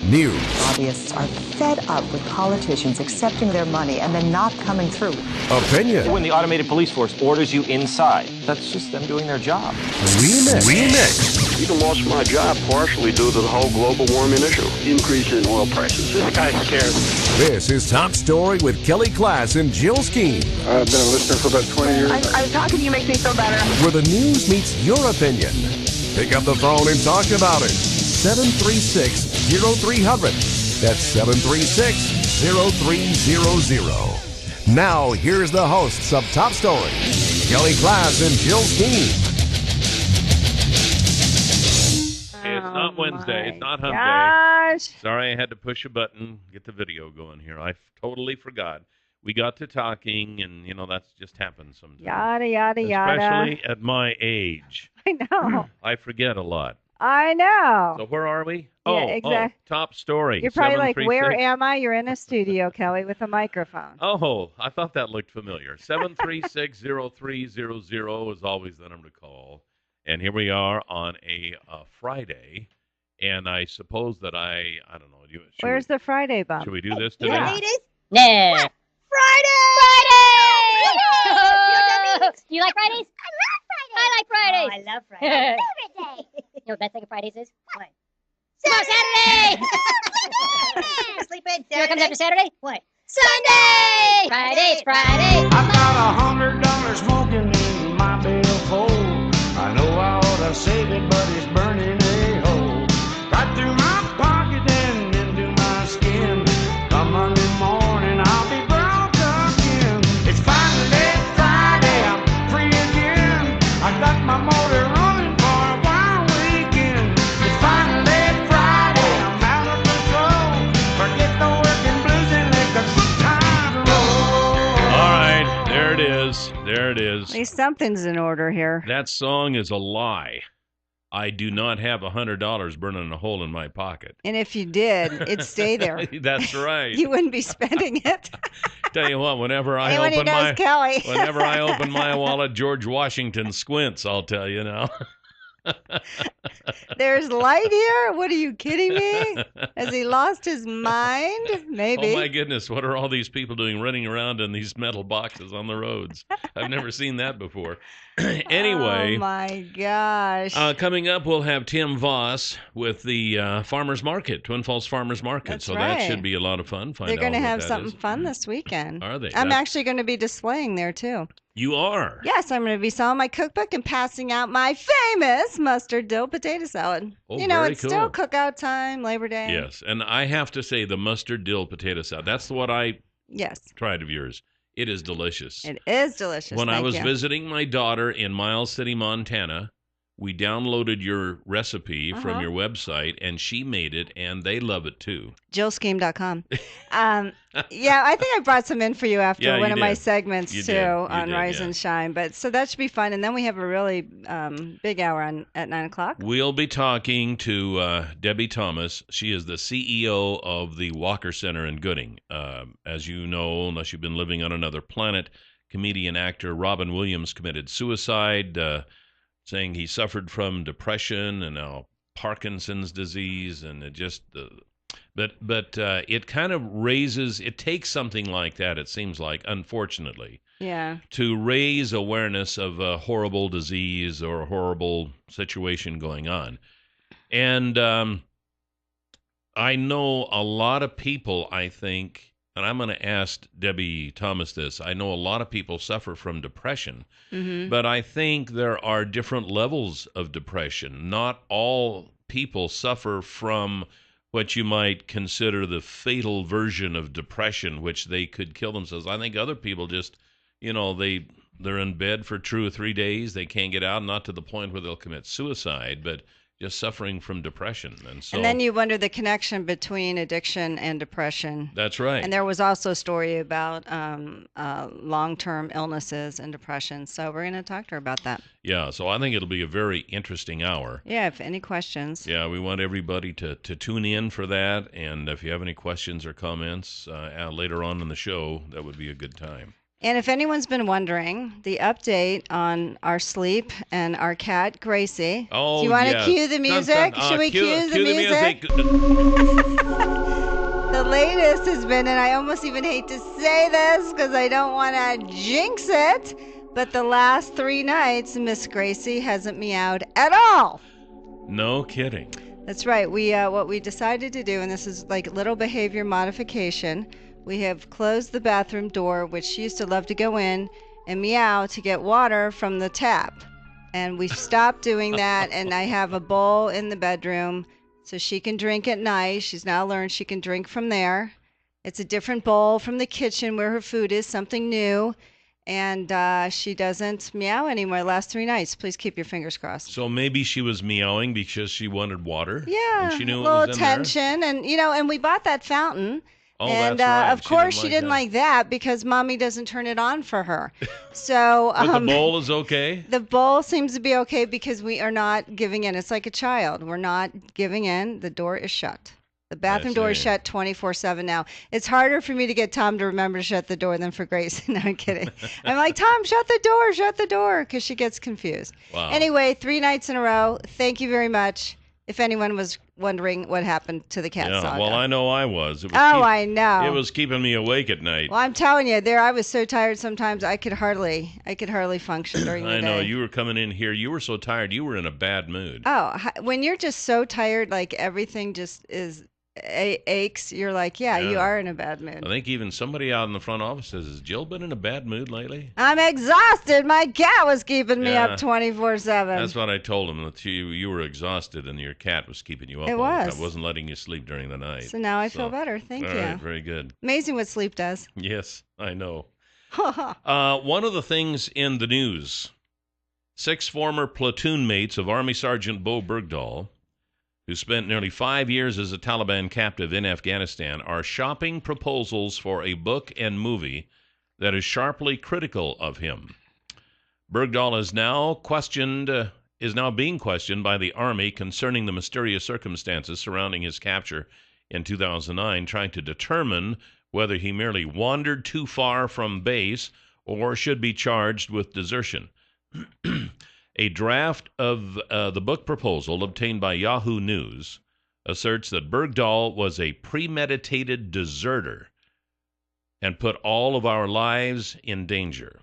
news, Lobbyists are fed up with politicians accepting their money and then not coming through. opinion, When the automated police force orders you inside, that's just them doing their job. remix. Even lost my job partially due to the whole global warming issue. Increase in oil prices. This guy's scared. This is Top Story with Kelly Klass and Jill Skeen, I've been a listener for about 20 years. How can you make me feel better? where the news meets your opinion. Pick up the phone and talk about it. 736-0300. That's 736-0300. Now, here's the hosts of Top Story, Kelly Klass and Jill Skeen. Hey, it's not Wednesday. It's not hump day. Gosh. Sorry, I had to push a button, get the video going here. I totally forgot. We got to talking, and, that's just happens sometimes. Yada, yada, yada. Especially at my age. I know. I forget a lot. I know. So where are we? Yeah, exactly. Top Story. You're probably like, 736 where am I? You're in a studio, Kelly, with a microphone. Oh, I thought that looked familiar. 736-0300 is always the number to call. And here we are on a Friday. And I suppose that I don't know. Where's the Friday bump? Should we do this today? Yeah. No. Friday! Friday! You know what that means? Do you like Fridays? I like Fridays. I love Fridays. My favorite day. You know what the best thing of Fridays is? What? Saturday! Sleep in You know what Saturday. comes after Saturday? What? Sunday! Friday's Friday. I've got $100 smoking in my billfold. I know I ought to save it, but it's burning a hole. Right through my pocket and into my skin. Come Monday morning, I'll be broke again. It's finally Friday, I'm free again. I got my motor running for a wild weekend. It's finally Friday, I'm out of control. Forget the working blues and let the good times roll. All right, there it is. There it is. At least something's in order here. That song is a lie. I do not have $100 burning a hole in my pocket. And if you did, it'd stay there. That's right. You wouldn't be spending it. Tell you what, whenever I Anyone who open knows Kelly. whenever I open my wallet, George Washington squints, I'll tell you now. There's light here? What are you kidding me? Has he lost his mind? Maybe. Oh my goodness, what are all these people doing running around in these metal boxes on the roads? I've never seen that before. Anyway. Oh my gosh. Coming up, we'll have Tim Voss with the Farmers Market, Twin Falls Farmers Market. That's so right. that should be a lot of fun. They're going to have something fun this weekend. Are they? I'm actually going to be displaying there too. You are? Yes, I'm going to be selling my cookbook and passing out my famous mustard dill potato salad. Oh, it's very still cool. cookout time, Labor Day. Yes, and I have to say the mustard dill potato salad, that's what I tried of yours. It is delicious. It is delicious. When I Thank was you. visiting my daughter in Miles City, Montana, we downloaded your recipe from your website, and she made it, and they love it too. JillScheme.com. Yeah, I think I brought some in for you after Yeah, one you of my did. segments You too did. You on did, Rise yeah. and Shine. But so that should be fun, and then we have a really big hour at 9:00. We'll be talking to Debbie Thomas. She is the CEO of the Walker Center in Gooding. As you know, unless you've been living on another planet, comedian actor Robin Williams committed suicide, saying he suffered from depression and now Parkinson's disease, and it just but it kind of it takes something like that, it seems like, unfortunately, to raise awareness of a horrible disease or a horrible situation going on. And I know a lot of people, I think, and I'm going to ask Debbie Thomas this, I know a lot of people suffer from depression, but I think there are different levels of depression. Not all people suffer from what you might consider the fatal version of depression, which they could kill themselves. I think other people just, they're in bed for 2 or 3 days, they can't get out, not to the point where they'll commit suicide, but just suffering from depression. And then you wonder the connection between addiction and depression. That's right. And there was also a story about long-term illnesses and depression. So we're going to talk to her about that. Yeah, so I think it'll be a very interesting hour. Yeah, if any questions. Yeah, we want everybody to tune in for that. And if you have any questions or comments later on in the show, that would be a good time. And if anyone's been wondering, the update on our sleep and our cat, Gracie. Oh, do you want to yes. cue the music? Should we cue the music? The latest has been, and I almost even hate to say this because I don't want to jinx it, but the last 3 nights, Miss Gracie hasn't meowed at all. No kidding. That's right. We what we decided to do, and this is like little behavior modification, we have closed the bathroom door, which she used to love to go in and meow to get water from the tap. And we stopped doing that, and I have a bowl in the bedroom so she can drink at night. She's now learned she can drink from there. It's a different bowl from the kitchen where her food is, something new. And she doesn't meow anymore the last 3 nights. Please keep your fingers crossed. So maybe she was meowing because she wanted water? Yeah, And she knew a it little was in there? attention. And, and we bought that fountain. Oh, and that's right. of course she didn't like that because Mommy doesn't turn it on for her. So But the bowl is okay? the bowl seems to be okay because we are not giving in. It's like a child. We're not giving in. The door is shut. The bathroom door is see. shut 24/7 now. It's harder for me to get Tom to remember to shut the door than for Grace. No, I'm kidding. I'm like, Tom, shut the door, because she gets confused. Wow. Anyway, 3 nights in a row. Thank you very much. If anyone was wondering what happened to the cat saga. Well, I know I was. I know. It was keeping me awake at night. Well, I'm telling you, I was so tired sometimes I could hardly function during the day. I know. You were coming in here. You were so tired. You were in a bad mood. Oh, when you're just so tired, like everything just aches, you're like, yeah, you are in a bad mood. I think even somebody out in the front office says, has Jill been in a bad mood lately? I'm exhausted. My cat was keeping me Yeah. up 24/7. That's what I told him, that you were exhausted and your cat was keeping you up. It all the time. was. Wasn't letting you sleep during the night. So now I feel better. Thank all you. Right, very good. Amazing what sleep does. Yes, I know. One of the things in the news, 6 former platoon mates of Army Sergeant Bo Bergdahl, who spent nearly 5 years as a Taliban captive in Afghanistan, are shopping proposals for a book and movie that is sharply critical of him. Bergdahl is now being questioned by the Army concerning the mysterious circumstances surrounding his capture in 2009, trying to determine whether he merely wandered too far from base or should be charged with desertion. A draft of the book proposal obtained by Yahoo News asserts that Bergdahl was a premeditated deserter and put all of our lives in danger.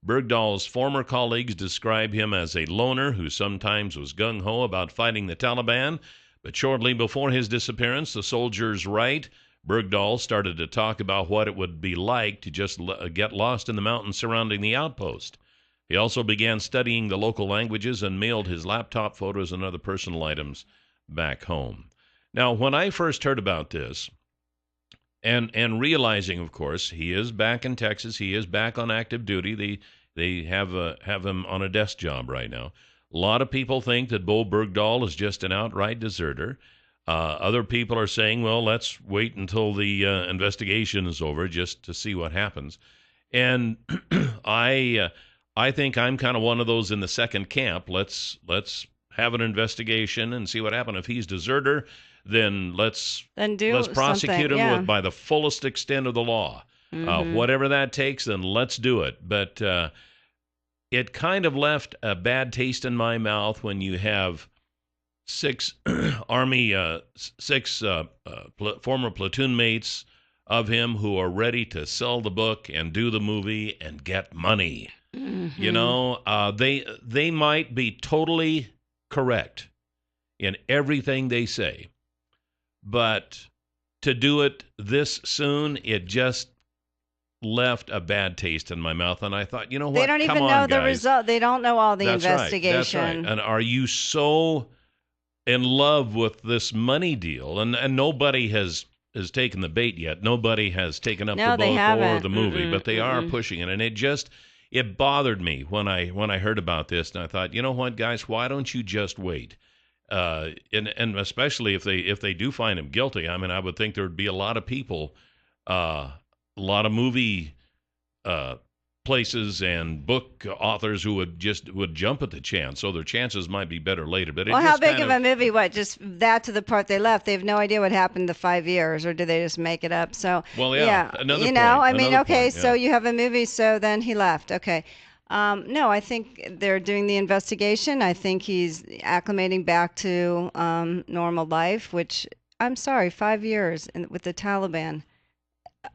Bergdahl's former colleagues describe him as a loner who sometimes was gung-ho about fighting the Taliban, but shortly before his disappearance, the soldiers write, Bergdahl started to talk about what it would be like to just get lost in the mountains surrounding the outpost. He also began studying the local languages and mailed his laptop photos and other personal items back home. Now, when I first heard about this, and realizing, of course, he is back in Texas, he is back on active duty. They have him on a desk job right now. A lot of people think that Bo Bergdahl is just an outright deserter. Other people are saying, well, let's wait until the investigation is over just to see what happens. And I think I'm kind of one of those in the second camp. Let's have an investigation and see what happened. If he's deserter, then let's prosecute him by the fullest extent of the law. Whatever that takes, then let's do it. But it kind of left a bad taste in my mouth when you have 6 former platoon mates of him who are ready to sell the book and do the movie and get money. You know, they might be totally correct in everything they say, but to do it this soon, it just left a bad taste in my mouth. And I thought, you know what? They don't even know the result. They don't know all the investigation. That's right. And are you so in love with this money deal? And nobody has taken the bait yet. Nobody has taken up the book or the movie, but they are pushing it. And it bothered me when I heard about this, and I thought, you know what, guys, why don't you just wait? And especially if they do find him guilty, I mean, I would think there would be a lot of people, a lot of movie places and book authors who would jump at the chance. So their chances might be better later. But Well, how big of a movie? What, just that to the part they left? They have no idea what happened the 5 years, or do they just make it up? So, well, yeah. Another you point, know, I mean, another okay, point, so yeah. you have a movie, so then he left. Okay. No, I think they're doing the investigation. I think he's acclimating back to normal life, which I'm sorry, 5 years with the Taliban.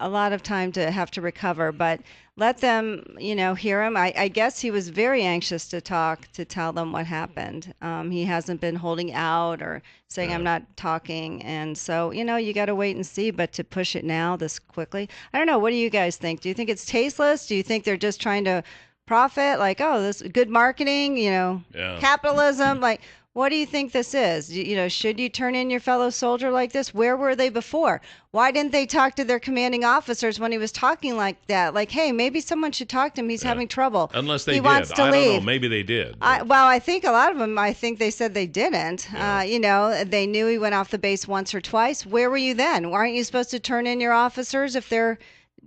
A lot of time to have to recover, but let them, hear him. I guess he was very anxious to talk, to tell them what happened. He hasn't been holding out or saying, I'm not talking. And so, you got to wait and see, but to push it now this quickly, I don't know. What do you guys think? Do you think it's tasteless? Do you think they're just trying to profit? Like, oh, this good marketing, capitalism, like, what do you think this is? Should you turn in your fellow soldier like this? Where were they before? Why didn't they talk to their commanding officers when he was talking like that? Like, hey, maybe someone should talk to him. He's having trouble. Unless they he did. Wants to I leave. don't know. Maybe they did. I think a lot of them, I think they said they didn't. Yeah. They knew he went off the base once or twice. Where were you then? Why aren't you supposed to turn in your officers if they're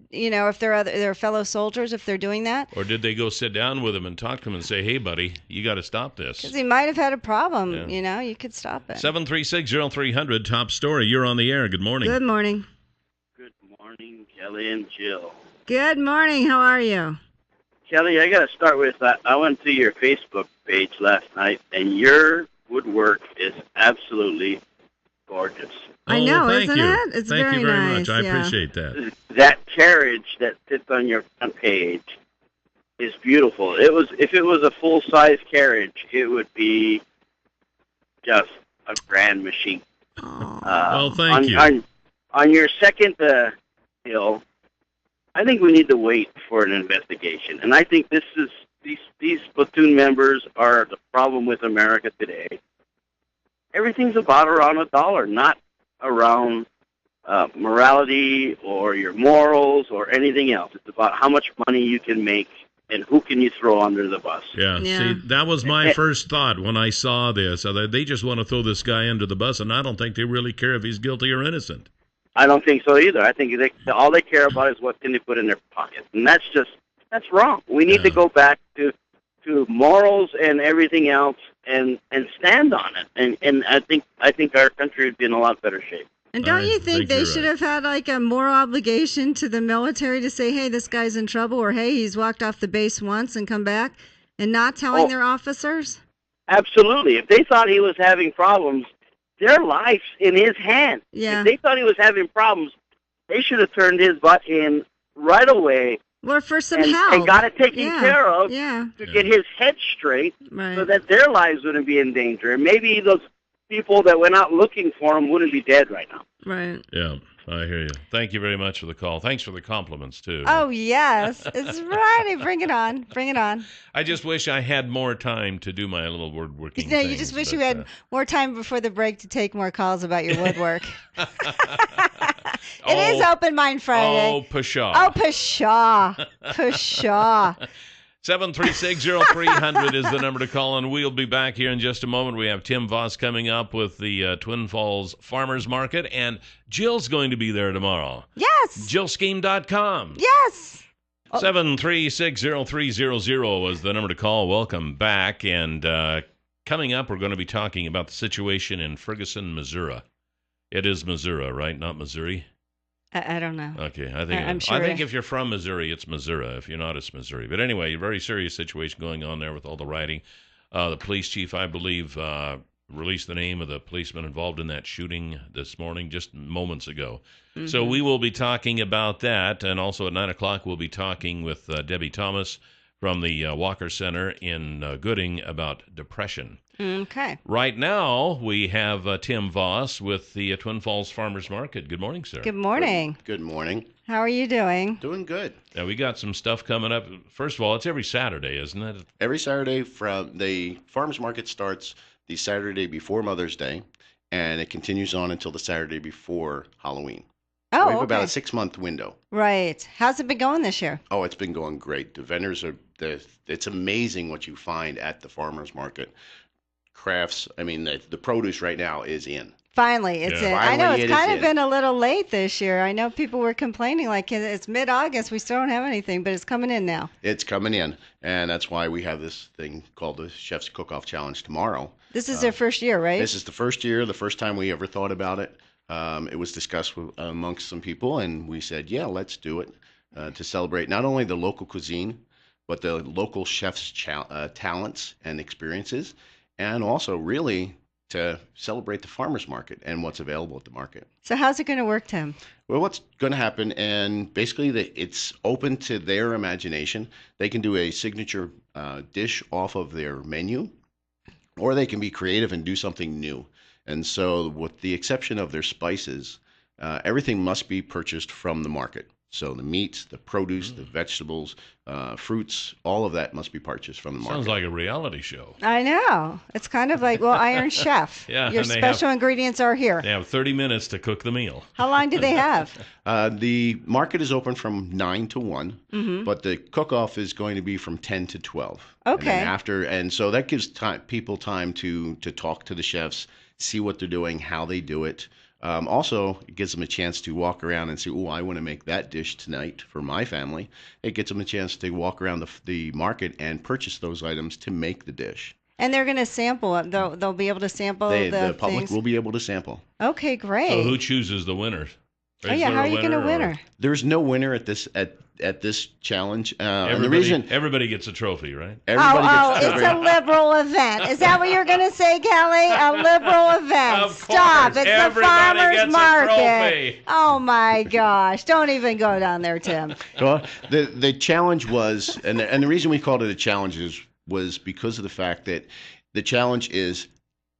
if they're their fellow soldiers, if they're doing that? Or did they go sit down with him and talk to him and say, hey, buddy, you got to stop this? Because he might have had a problem. Yeah. You could stop it. 736-0300, top story. You're on the air. Good morning. Good morning. Good morning, Kelly and Jill. Good morning. How are you? Kelly, I got to start with, I went to your Facebook page last night, and your woodwork is absolutely gorgeous. I know, well, thank isn't you. it? It's thank you very nice. much. I appreciate that. That carriage that sits on your front page is beautiful. If it was a full-size carriage, it would be just a grand machine. Well, thank you. On your second hill, I think we need to wait for an investigation. And I think these platoon members are the problem with America today. Everything's about around $1, not around morality or your morals or anything else. It's about how much money you can make and who can you throw under the bus. Yeah. See, that was my first thought when I saw this. They just want to throw this guy under the bus, and I don't think they really care if he's guilty or innocent. I don't think so either. I think all they care about is what can they put in their pocket, and that's wrong. We need to go back to morals and everything else and stand on it. And I think our country would be in a lot better shape. And don't you think they should have had like a moral obligation to the military to say, hey, this guy's in trouble, or hey, he's walked off the base once and come back, and not telling their officers? Absolutely. If they thought he was having problems, their life's in his hands. Yeah. If they thought he was having problems, they should have turned his butt in right away. Or for some help. And got it taken care of to get his head straight so that their lives wouldn't be in danger. And maybe those people that went out looking for him wouldn't be dead right now. Right. Yeah, I hear you. Thank you very much for the call. Thanks for the compliments, too. Oh, yes. It's right. Bring it on. Bring it on. I just wish I had more time to do my little woodworking things. You just wish you had more time before the break to take more calls about your woodwork. It is Open Mind Friday. Oh, pshaw. Oh, pshaw. Pshaw. 736-0300 is the number to call, and we'll be back here in just a moment. We have Tim Voss coming up with the Twin Falls Farmers Market, and Jill's going to be there tomorrow. Yes. JillScheme.com. Yes. 736-0300 is the number to call. Welcome back, and coming up, we're going to be talking about the situation in Ferguson, Missouri. It is Missouri, right? Not Missouri? I don't know. Okay, I'm sure. I think if you're from Missouri, it's Missouri. If you're not, it's Missouri. But anyway, a very serious situation going on there with all the rioting. The police chief, I believe, released the name of the policeman involved in that shooting this morning, just moments ago. Mm-hmm. So we will be talking about that, and also at 9 o'clock we'll be talking with Debbie Thomas from the Walker Center in Gooding about depression. Okay. Right now, we have Tim Voss with the Twin Falls Farmers Market. Good morning, sir. Good morning. Good morning. How are you doing? Doing good. Now, we got some stuff coming up. First of all, it's every Saturday, isn't it? Every Saturday. From the farmers market starts the Saturday before Mother's Day, and it continues on until the Saturday before Halloween. Oh, we have about a 6-month window. Right. How's it been going this year? Oh, it's been going great. The vendors it's amazing what you find at the farmers market. Crafts, I mean, the produce right now is in. Finally, it's in. I know Finally, it's it is kind of in. been a little late this year. I know people were complaining, like it's mid-August, we still don't have anything, but it's coming in now. It's coming in, and that's why we have this thing called the Chef's Cook-Off Challenge tomorrow. This is their first year, right? This is the first year, the first time we ever thought about it. It was discussed amongst some people, and we said, yeah, let's do it to celebrate not only the local cuisine, but the local chefs' talents and experiences, and also really to celebrate the farmers market and what's available at the market. So how's it going to work, Tim? Well, what's going to happen, and basically it's open to their imagination. They can do a signature dish off of their menu, or they can be creative and do something new. And so with the exception of their spices, everything must be purchased from the market. So the meats, the produce, the vegetables, fruits, all of that must be purchased from the market. Sounds like a reality show. I know. It's kind of like, well, Iron Chef. Yeah, Your and they special ingredients are here. They have 30 minutes to cook the meal. How long do they have? The market is open from 9 to 1, but the cook-off is going to be from 10 to 12. Okay. And so that gives people time to talk to the chefs, see what they're doing, how they do it. Also, it gives them a chance to walk around and say, oh, I want to make that dish tonight for my family. It gives them a chance to walk around the market and purchase those items to make the dish. And they're going to sample it. They'll be able to sample The public things. will be able to sample. Okay, great. So who chooses the winners? Oh, yeah, how are you going to win her? There's no winner at this challenge. And the reason Everybody gets a trophy, right? everybody gets It's a liberal event. Is that what you're going to say, Kelly? A liberal event. Of Stop. course. It's the Everybody farmer's gets a market. trophy. Oh, my gosh. Don't even go down there, Tim. Well, the challenge was, and the reason we called it a challenge was because of the fact that the challenge is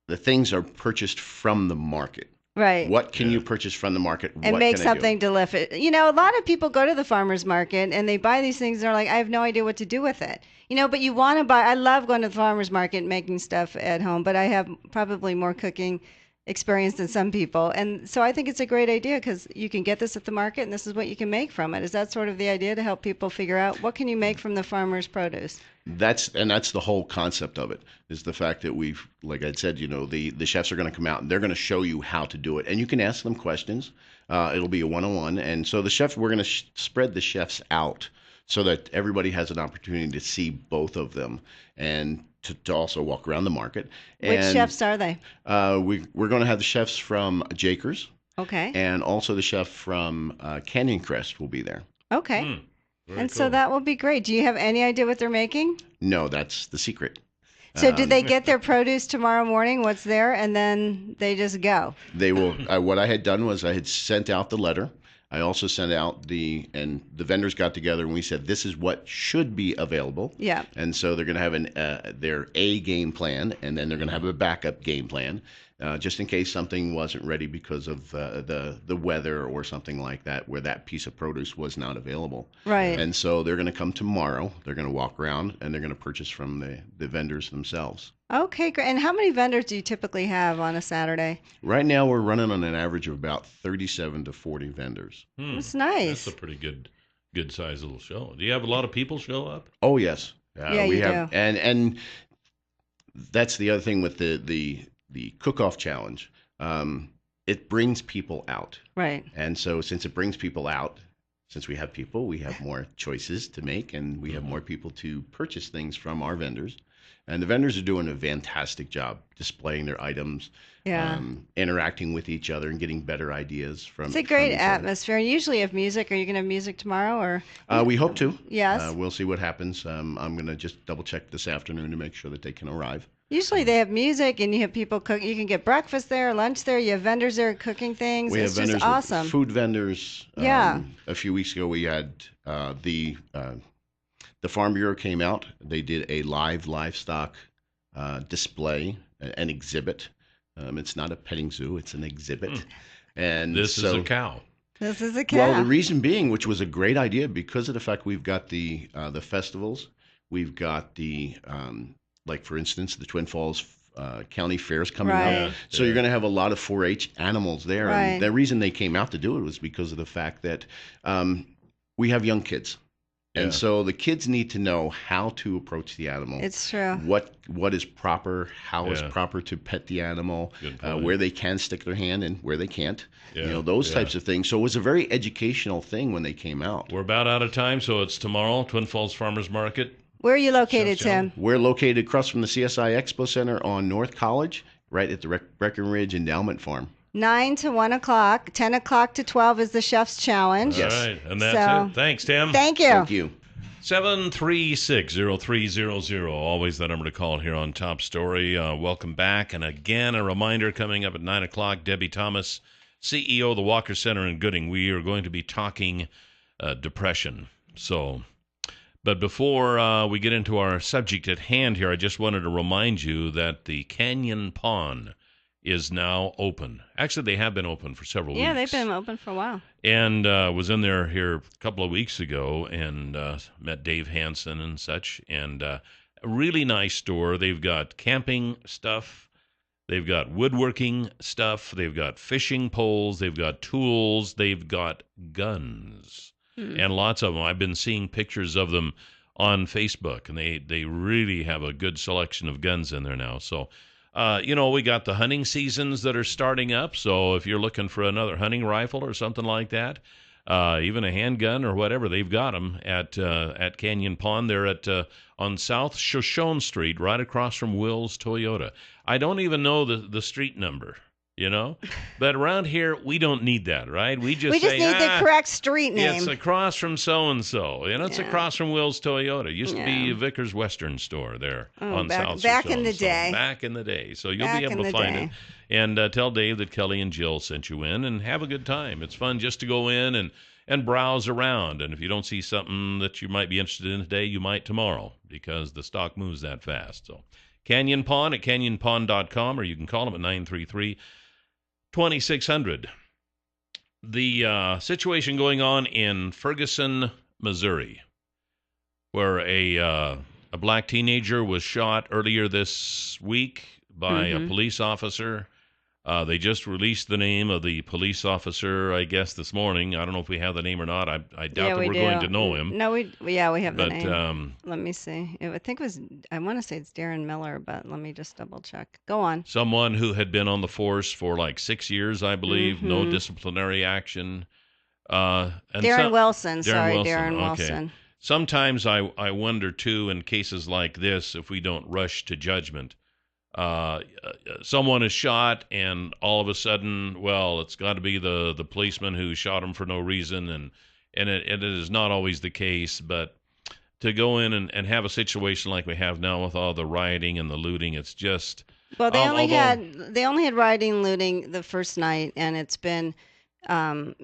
the things are purchased from the market. Right. What can you purchase from the market? And What make can I do? something delicious. You know, a lot of people go to the farmer's market and they buy these things and they're like, I have no idea what to do with it. You know, but you want to buy, I love going to the farmer's market and making stuff at home, but I have probably more cooking experience than some people. And so I think it's a great idea because you can get this at the market and this is what you can make from it. Is that sort of the idea, to help people figure out what can you make from the farmer's produce? That's the whole concept of it, is the fact that we've, like I said, you know, the chefs are going to come out and they're going to show you how to do it, and you can ask them questions. It'll be a one-on-one, and so the chefs, we're going to spread the chefs out so that everybody has an opportunity to see both of them and to also walk around the market. Which chefs are they? We're going to have the chefs from Jakers, Okay. and also the chef from Canyon Crest will be there. Okay. Very And so cool. that will be great. Do you have any idea what they're making? No, that's the secret. So do they get their produce tomorrow morning, what's there, and then they just go? They will. What I had done was I had sent out the letter. I also sent out and the vendors got together and we said, this is what should be available. Yeah. And so they're going to have their A game plan, and then they're going to have a backup game plan, just in case something wasn't ready because of the weather or something like that, where that piece of produce was not available. Right. And so they're going to come tomorrow. They're going to walk around and they're going to purchase from the vendors themselves. Okay, great. And how many vendors do you typically have on a Saturday? Right now, we're running on an average of about 37 to 40 vendors. That's nice. That's a pretty good sized little show. Do you have a lot of people show up? Oh yes, Yeah, we you have, do. and that's the other thing with the cook-off challenge. It brings people out, Right. and so since it brings people out, since we have people, we have more choices to make, and we have more people to purchase things from our vendors. And the vendors are doing a fantastic job displaying their items, Yeah. interacting with each other, and getting better ideas from. It's a great from each other. atmosphere. And usually you have music. Are you going to have music tomorrow? Or We hope to. Yes. We'll see what happens. I'm going to just double check this afternoon to make sure that they can arrive. Usually they have music and you have people cook. You can get breakfast there, lunch there. You have vendors there cooking things. We It's have vendors, just awesome. with food vendors. Yeah. A few weeks ago, we had the Farm Bureau came out. They did a live livestock display, an exhibit. It's not a petting zoo; it's an exhibit. And This is a cow. This is a cow. Well, the reason being, which was a great idea, because of the fact we've got the festivals, we've got the like for instance the Twin Falls County Fairs coming Right. up. So you're going to have a lot of 4-H animals there. Right. And the reason they came out to do it was because of the fact that we have young kids. And so the kids need to know how to approach the animal. It's true. What is proper, how is Yeah. proper to pet the animal, Good point. where they can stick their hand and where they can't. Yeah, Those yeah. types of things. So it was a very educational thing when they came out. We're about out of time, so it's tomorrow, Twin Falls Farmers Market. Where are you located, Chef's Channel. Tim? We're located across from the CSI Expo Center on North College, right at the Breckenridge Endowment Farm. 9 to 1 o'clock. 10 o'clock to 12 is the Chef's Challenge. Yes. All right, and that's So- it. Thanks, Tim. Thank you. Thank you. 736-0300. Always the number to call here on Top Story. Welcome back. And again, a reminder coming up at 9 o'clock, Debbie Thomas, CEO of the Walker Center in Gooding. We are going to be talking depression. But before we get into our subject at hand here, I just wanted to remind you that the Canyon Pond is now open. Actually, they have been open for several weeks. Yeah, they've been open for a while. And was in there here a couple of weeks ago and met Dave Hansen and such. And a really nice store. They've got camping stuff. They've got woodworking stuff. They've got fishing poles. They've got tools. They've got guns. And lots of them. I've been seeing pictures of them on Facebook. And they really have a good selection of guns in there now. So, we got the hunting seasons that are starting up. So if you're looking for another hunting rifle or something like that, even a handgun or whatever, they've got them at Canyon Pond. They're on South Shoshone Street, right across from Will's Toyota. I don't even know the street number, but around here we don't need that, right? We just need the correct street name. It's across from so and so, it's across from Will's Toyota. It used to be Vickers Western Store there on South back Shoshone. in the day. Back in the day, so you'll Back be able in to the find day. it. And tell Dave that Kelly and Jill sent you in, and have a good time. It's fun just to go in and browse around. And if you don't see something that you might be interested in today, you might tomorrow, because the stock moves that fast. So Canyon Pond at canyonpond.com, or you can call them at 933-2600. The situation going on in Ferguson, Missouri, where a black teenager was shot earlier this week by a police officer. They just released the name of the police officer, I guess, this morning. I don't know if we have the name or not. I doubt that we're going to know him. No, we have the But name. Let me see. I think it was, I want to say it's Darren Miller, but let me just double check. Go on. Someone who had been on the force for like 6 years, I believe. No disciplinary action. Darren Wilson. Darren Darren okay. Wilson. Sometimes I wonder, too, in cases like this, if we don't rush to judgment. Someone is shot, and all of a sudden, well, it's got to be the policeman who shot him for no reason, and it is not always the case. But to go in and have a situation like we have now with all the rioting and the looting, it's just Well, they only had rioting and looting the first night, and it's been calm.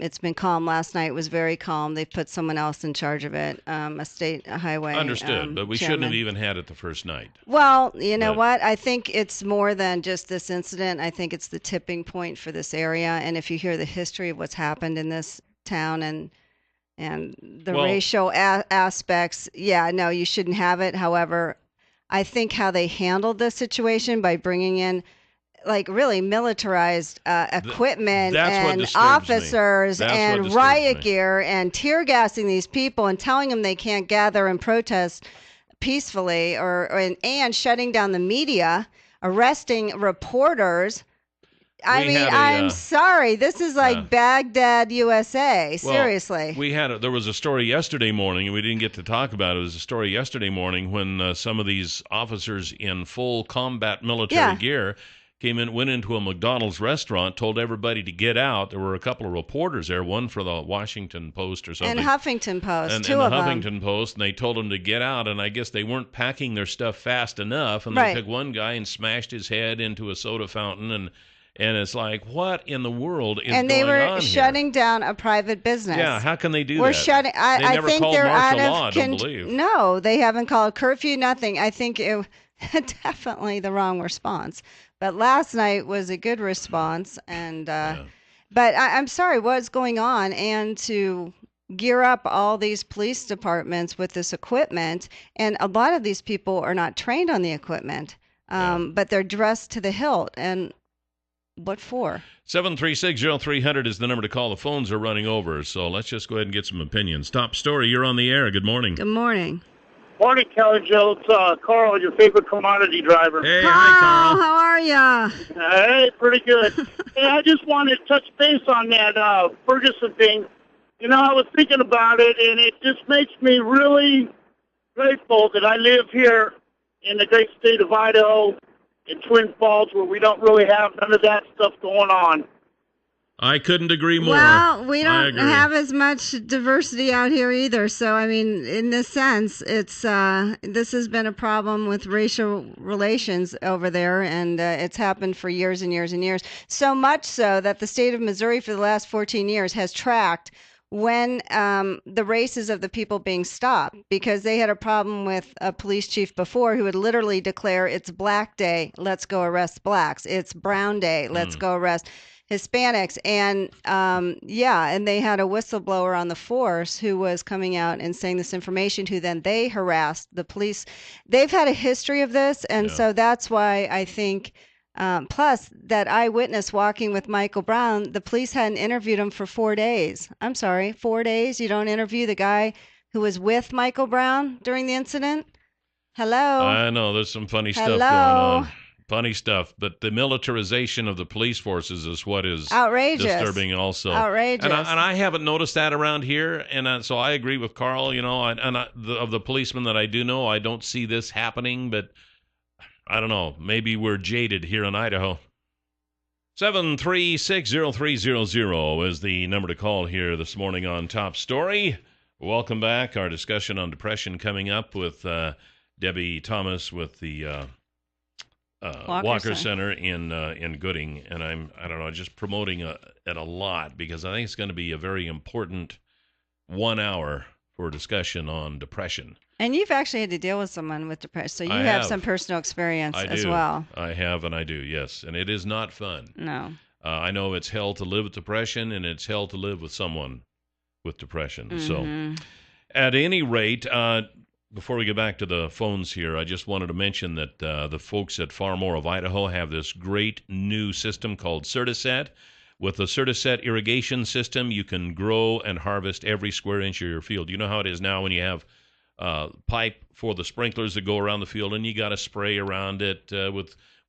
Last night was very calm. They put someone else in charge of it, a state highway. Understood, but we shouldn't have even had it the first night. Well, you know what? I think it's more than just this incident. I think it's the tipping point for this area. And if you hear the history of what's happened in this town and the racial aspects, no, you shouldn't have it. However, I think how they handled this situation by bringing in really militarized equipment and officers and riot gear and tear gassing these people and telling them they can't gather and protest peacefully and shutting down the media, arresting reporters. I'm sorry. This is like Baghdad, USA. Seriously. There was a story yesterday morning, and we didn't get to talk about it. It was a story yesterday morning when some of these officers in full combat military gear went into a McDonald's restaurant, told everybody to get out. There were a couple of reporters there, one for the Washington Post or something. And Huffington Post, two of them. And the Huffington Post, and they told them to get out, and I guess they weren't packing their stuff fast enough, and they took one guy and smashed his head into a soda fountain, and it's like, what in the world is going on here? And they were shutting down a private business. Yeah, how can they do that? Shutting. I never think called they're martial out law, of I don't believe. No, they haven't called curfew, nothing. I think it definitely the wrong response. But last night was a good response, and but I'm sorry, what's going on? And to gear up all these police departments with this equipment, and a lot of these people are not trained on the equipment, but they're dressed to the hilt. And What for? 736-0300 is the number to call. The phones are running over, so let's just go ahead and get some opinions. Top story, you're on the air. Good morning. Good morning. Morning, Kelly Joe. It's Carl, your favorite commodity driver. Hey, hi, Carl. How are ya? Hey, pretty good. Hey, I just wanted to touch base on that Ferguson thing. You know, I was thinking about it, and it just makes me really grateful that I live here in the great state of Idaho, in Twin Falls, where we don't really have none of that stuff going on. I couldn't agree more. Well, we I don't agree. have as much diversity out here either. So, I mean, in this sense, it's this has been a problem with racial relations over there, and it's happened for years and years and years. So much so that the state of Missouri for the last 14 years has tracked when the races of the people being stopped, because they had a problem with a police chief before who would literally declare it's Black Day, let's go arrest blacks. It's Brown Day, let's go arrest Hispanics. And and they had a whistleblower on the force who was coming out and saying this information, who then they harassed the police. They've had a history of this, and so that's why I think plus that eyewitness walking with Michael Brown, the police hadn't interviewed him for 4 days. I'm sorry, 4 days? You don't interview the guy who was with Michael Brown during the incident? Hello? I know, there's some funny stuff going on. Funny stuff, but the militarization of the police forces is what is outrageous, disturbing also. Outrageous. And I haven't noticed that around here, and so I agree with Carl, you know, of the policemen that I do know, I don't see this happening, but I don't know. Maybe we're jaded here in Idaho. 736-0300 is the number to call here this morning on Top Story. Welcome back. Our discussion on depression coming up with Debbie Thomas with the Walker Center in Gooding. And I don't know, just promoting it a lot because I think it's going to be a very important 1 hour for discussion on depression. And you've actually had to deal with someone with depression, so you have some personal experience as well. I have, and I do, yes. And it is not fun. No. I know it's hell to live with depression, and it's hell to live with someone with depression. Mm-hmm. So, at any rate, before we get back to the phones here, I just wanted to mention that the folks at Far More of Idaho have this great new system called Certiset. With the Certiset irrigation system, you can grow and harvest every square inch of your field. You know how it is now when you have pipe for the sprinklers that go around the field, and you got to spray around it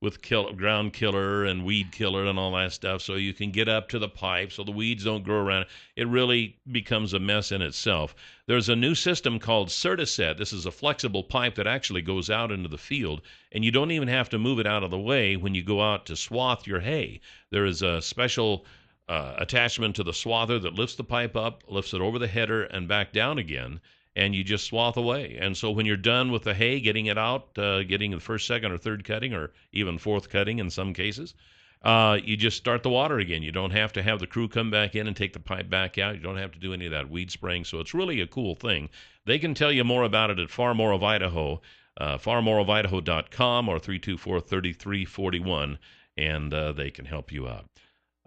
with ground killer and weed killer and all that stuff, so you can get up to the pipe so the weeds don't grow around it. It really becomes a mess in itself. There's a new system called Certiset. This is a flexible pipe that actually goes out into the field, and you don't even have to move it out of the way when you go out to swath your hay. There is a special attachment to the swather that lifts the pipe up, lifts it over the header and back down again, and you just swath away. And so when you're done with the hay, getting it out, getting the first, second, or third cutting, or even fourth cutting in some cases, you just start the water again. You don't have to have the crew come back in and take the pipe back out. You don't have to do any of that weed spraying. So it's really a cool thing. They can tell you more about it at Far More of Idaho, farmoreofidaho.com or 324-3341, and they can help you out.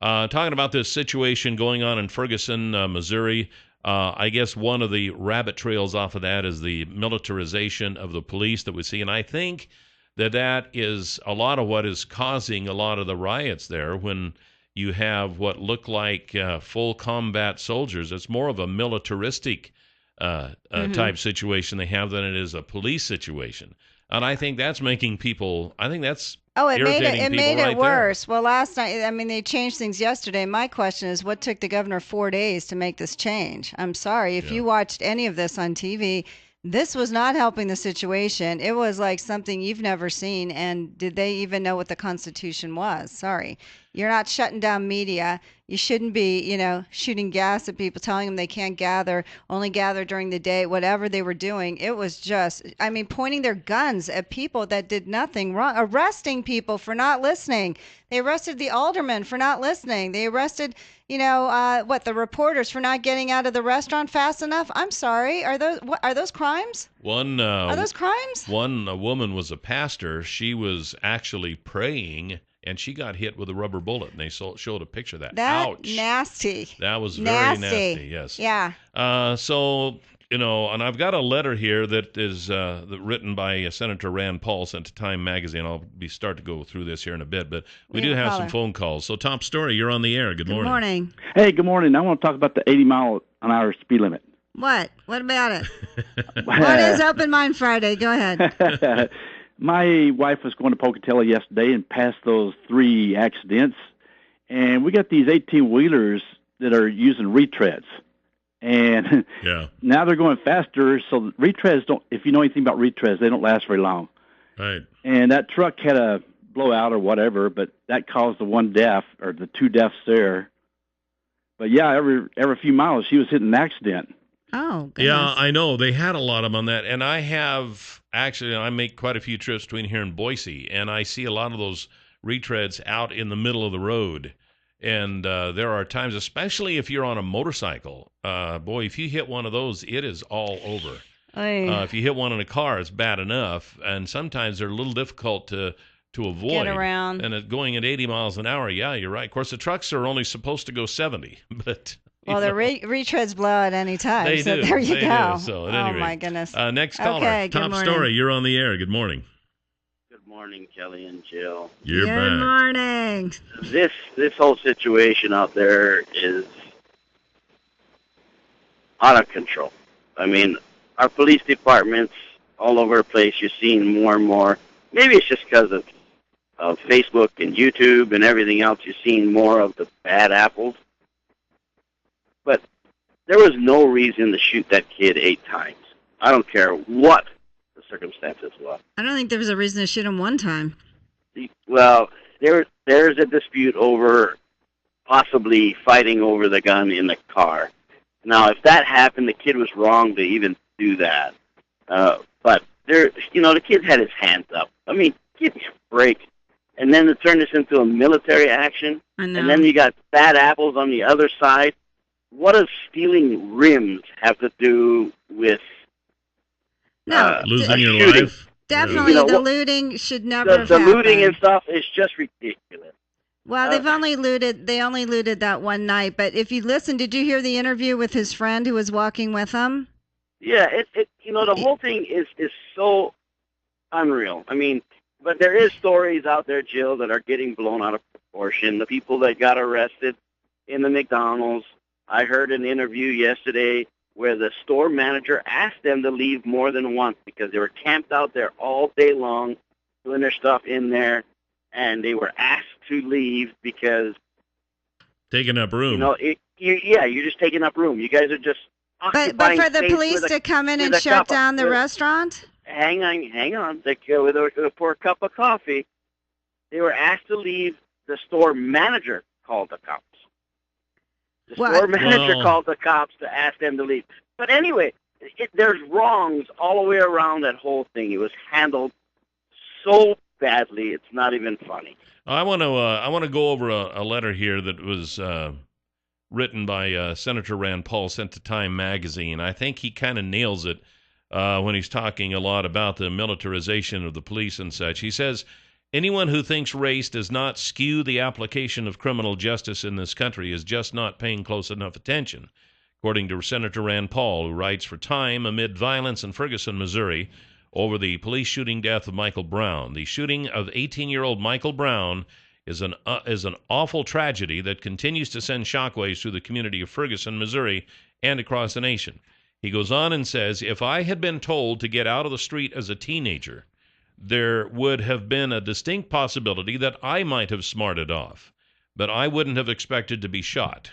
Talking about this situation going on in Ferguson, Missouri, I guess one of the rabbit trails off of that is the militarization of the police that we see. And I think that is a lot of what is causing a lot of the riots there when you have what look like full combat soldiers. It's more of a militaristic type situation they have than it is a police situation. And I think that's making people, I think that's it irritating made people it worse. Well, last night, I mean, they changed things yesterday. My question is, what took the governor 4 days to make this change? I'm sorry. If you watched any of this on TV, this was not helping the situation. It was like something you've never seen. And did they even know what the Constitution was? Sorry. You're not shutting down media. You shouldn't be, shooting gas at people, telling them they can't only gather during the day, whatever they were doing. It was just, pointing their guns at people that did nothing wrong, arresting people for not listening. They arrested the alderman for not listening. They arrested, the reporters for not getting out of the restaurant fast enough. I'm sorry. Are those crimes? Are those crimes? One woman was a pastor. She was actually praying, and she got hit with a rubber bullet, and they showed a picture of that. Ouch. Nasty. That was very nasty, yes. Yeah. So and I've got a letter here that is written by Senator Rand Paul, sent to Time Magazine. I'll start to go through this here in a bit, but we do have some phone calls. So, top story, you're on the air. Good morning. Good morning. Hey, good morning. I want to talk about the 80-mile-an-hour speed limit. What? What about it? What is Open Mind Friday? Go ahead. My wife was going to Pocatello yesterday and passed those 3 accidents, and we got these 18-wheelers that are using retreads. And now they're going faster, so retreads don't, if you know anything about retreads, they don't last very long. Right. And that truck had a blowout or whatever, but that caused the 1 death, or the 2 deaths there. But yeah, every few miles she was hitting an accident. Oh, goodness. Yeah, I know. They had a lot of them on that. And I make quite a few trips between here and Boise, and I see a lot of those retreads out in the middle of the road. And there are times, especially if you're on a motorcycle, boy, if you hit one of those, it is all over. If you hit one in a car, it's bad enough. And sometimes they're a little difficult to avoid. Get around. And going at 80 miles an hour, yeah, you're right. Of course, the trucks are only supposed to go 70, but... Well, the retreads blow at any time, they so do. there you go. Do. So, at any rate. My goodness. Next caller, okay, top morning. story, you're on the air. Good morning. Good morning, Kelly and Jill. You're Good back. morning. This whole situation out there is out of control. I mean, our police departments all over the place, you're seeing more and more. Maybe it's just because of Facebook and YouTube and everything else. You're seeing more of the bad apples. But there was no reason to shoot that kid 8 times. I don't care what the circumstances were. I don't think there was a reason to shoot him 1 time. Well, there's a dispute over possibly fighting over the gun in the car. Now, if that happened, the kid was wrong to even do that. But the kid had his hands up. I mean, give me a break. And then to turn this into a military action, and then you got bad apples on the other side. What does stealing rims have to do with losing your shooting? life? Definitely, the looting should never have the happened. looting and stuff is just ridiculous. Well, they only looted that one night. But if you listen, did you hear the interview with his friend who was walking with him? Yeah, the whole thing is so unreal. I mean, but there is stories out there, Jill, that are getting blown out of proportion. The people that got arrested in the McDonald's. I heard an interview yesterday where the store manager asked them to leave more than once because they were camped out there all day long doing their stuff in there, and they were asked to leave because... Taking up room. You're just taking up room. You guys are just occupying But for the space police to come in and shut down the restaurant? Hang on. With a poor cup of coffee, they were asked to leave. The store manager called the cops. The store manager called the cops to ask them to leave. But anyway, there's wrongs all the way around that whole thing. It was handled so badly, it's not even funny. I want to go over a letter here that was written by Senator Rand Paul, sent to Time Magazine. I think he kind of nails it when he's talking a lot about the militarization of the police and such. He says, anyone who thinks race does not skew the application of criminal justice in this country is just not paying close enough attention, according to Senator Rand Paul, who writes for Time amid violence in Ferguson, Missouri, over the police shooting death of Michael Brown. The shooting of 18-year-old Michael Brown is an awful tragedy that continues to send shockwaves through the community of Ferguson, Missouri, and across the nation. He goes on and says, if I had been told to get out of the street as a teenager, there would have been a distinct possibility that I might have smarted off, but I wouldn't have expected to be shot.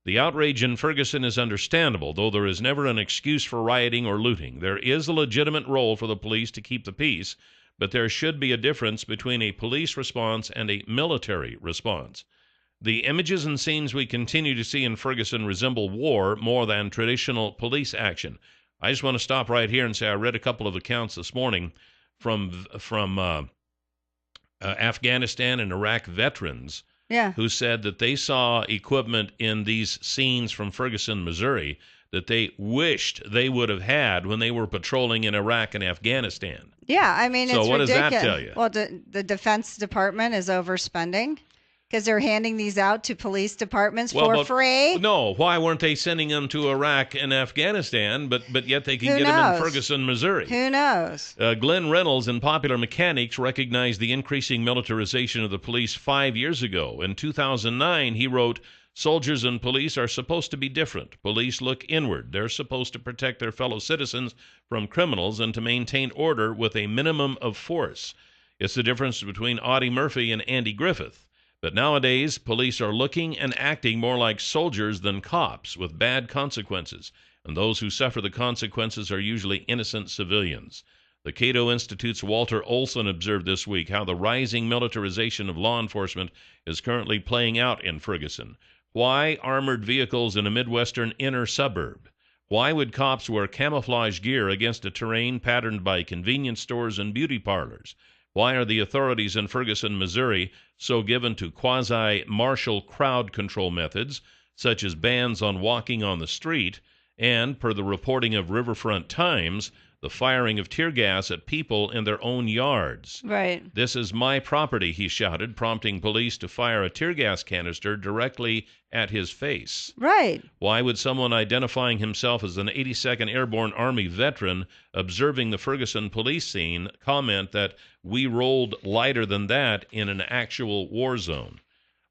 The outrage in Ferguson is understandable, though there is never an excuse for rioting or looting. There is a legitimate role for the police to keep the peace, but there should be a difference between a police response and a military response. The images and scenes we continue to see in Ferguson resemble war more than traditional police action. I just want to stop right here and say I read a couple of accounts this morning from Afghanistan and Iraq veterans who said that they saw equipment in these scenes from Ferguson, Missouri, that they wished they would have had when they were patrolling in Iraq and Afghanistan. Yeah, I mean, so it's what ridiculous. does that tell you? Well, the Defense Department is overspending. because they're handing these out to police departments Well, for but free. No, why weren't they sending them to Iraq and Afghanistan, but yet they can Who get them in knows? Ferguson, Missouri? Who knows? Glenn Reynolds in Popular Mechanics recognized the increasing militarization of the police 5 years ago. In 2009, he wrote, "Soldiers and police are supposed to be different. Police look inward. They're supposed to protect their fellow citizens from criminals and to maintain order with a minimum of force. It's the difference between Audie Murphy and Andy Griffith. But nowadays, police are looking and acting more like soldiers than cops, with bad consequences, and those who suffer the consequences are usually innocent civilians." The Cato Institute's Walter Olson observed this week how the rising militarization of law enforcement is currently playing out in Ferguson. Why armored vehicles in a Midwestern inner suburb? Why would cops wear camouflage gear against a terrain patterned by convenience stores and beauty parlors? Why are the authorities in Ferguson, Missouri, so given to quasi-martial crowd control methods, such as bans on walking on the street, and, per the reporting of Riverfront Times, the firing of tear gas at people in their own yards? Right. "This is my property," he shouted, prompting police to fire a tear gas canister directly at his face. Right. Why would someone identifying himself as an 82nd Airborne Army veteran observing the Ferguson police scene comment that we rolled lighter than that in an actual war zone?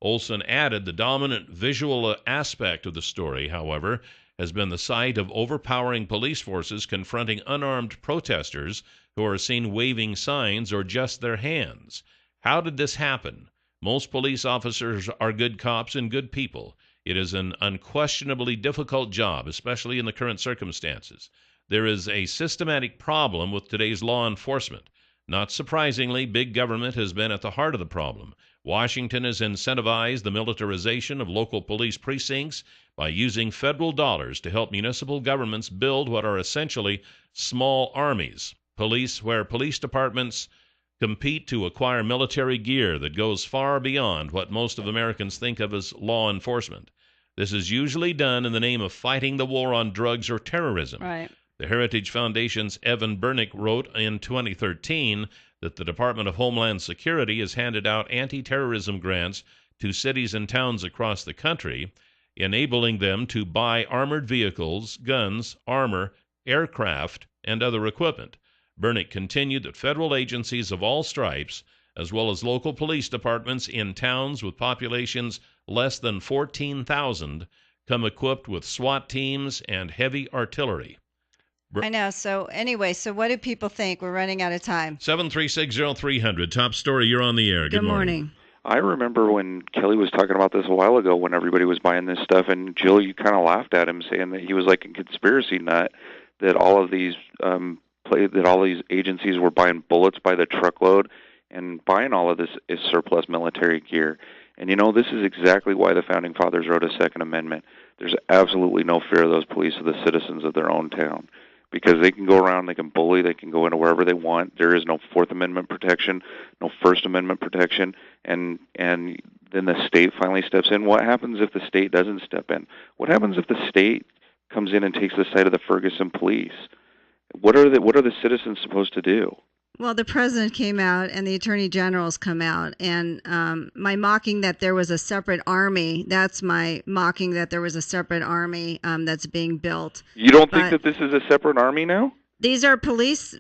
Olson added the dominant visual aspect of the story, however, has been the sight of overpowering police forces confronting unarmed protesters who are seen waving signs or just their hands. How did this happen? Most police officers are good cops and good people. It is an unquestionably difficult job, especially in the current circumstances. There is a systematic problem with today's law enforcement. Not surprisingly, big government has been at the heart of the problem. Washington has incentivized the militarization of local police precincts by using federal dollars to help municipal governments build what are essentially small armies. Where police departments compete to acquire military gear that goes far beyond what most of Americans think of as law enforcement. This is usually done in the name of fighting the war on drugs or terrorism. Right. The Heritage Foundation's Evan Bernick wrote in 2013 that the Department of Homeland Security has handed out anti-terrorism grants to cities and towns across the country, enabling them to buy armored vehicles, guns, armor, aircraft, and other equipment. Bernick continued that federal agencies of all stripes, as well as local police departments in towns with populations less than 14,000, come equipped with SWAT teams and heavy artillery. I know. So anyway, so what do people think? We're running out of time. 7360300, top story, you're on the air. Good morning. I remember when Kelly was talking about this a while ago when everybody was buying this stuff, and Jill, you kind of laughed at him saying that he was like a conspiracy nut, that all of these agencies were buying bullets by the truckload and buying all of this is surplus military gear. And this is exactly why the Founding Fathers wrote a Second Amendment. There's absolutely no fear of those police of the citizens of their own town, because they can go around, they can bully, they can go into wherever they want. There is no Fourth Amendment protection, no First Amendment protection, and then the state finally steps in. What happens if the state doesn't step in? What happens if the state comes in and takes the side of the Ferguson police? What are the citizens supposed to do? Well, the president came out and the attorney general's come out, and my mocking that there was a separate army, that's my mocking that there was a separate army that's being built. You don't think that this is a separate army now? These are police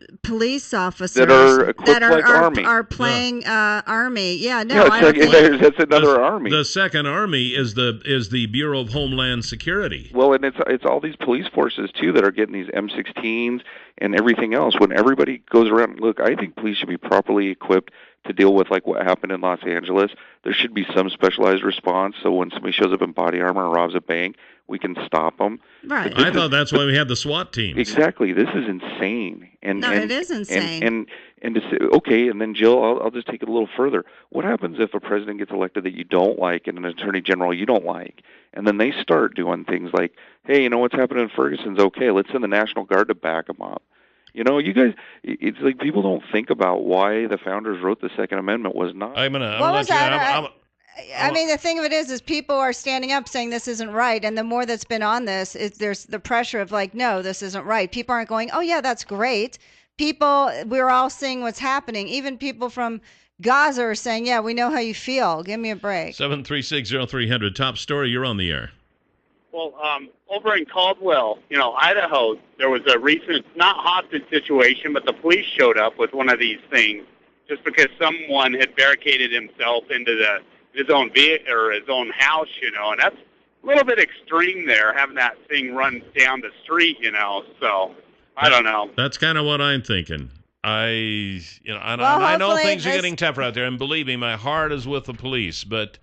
officers that are equipped like army. Are playing army. Yeah, no. Yeah, that's another army. The second army is the Bureau of Homeland Security. Well, and it's all these police forces too that are getting these M16s and everything else. When everybody goes around, look, I think police should be properly equipped to deal with like what happened in Los Angeles. There should be some specialized response, so when somebody shows up in body armor and robs a bank, we can stop them. Right. I thought that's why we had the SWAT teams. Exactly. This is insane. It is insane. And to say, okay, and then Jill, I'll just take it a little further. What happens if a president gets elected that you don't like and an attorney general you don't like, and then they start doing things like, hey, what's happening in Ferguson's okay, let's send the National Guard to back them up. You guys, it's like people don't think about why the founders wrote the Second Amendment was not. I mean, the thing of it is people are standing up saying this isn't right, and the more that's been on this, there's the pressure of like, no, this isn't right. People aren't going, oh yeah, that's great. We're all seeing what's happening. Even people from Gaza are saying, yeah, we know how you feel. Give me a break. 7360300, top story. You're on the air. Well, over in Caldwell, Idaho, there was a recent, not hostage situation, but the police showed up with one of these things just because someone had barricaded himself into his own vehicle or his own house, and that's a little bit extreme there, having that thing run down the street, so I don't know. That's kind of what I'm thinking. I know things are getting tougher out there, and believe me, my heart is with the police, but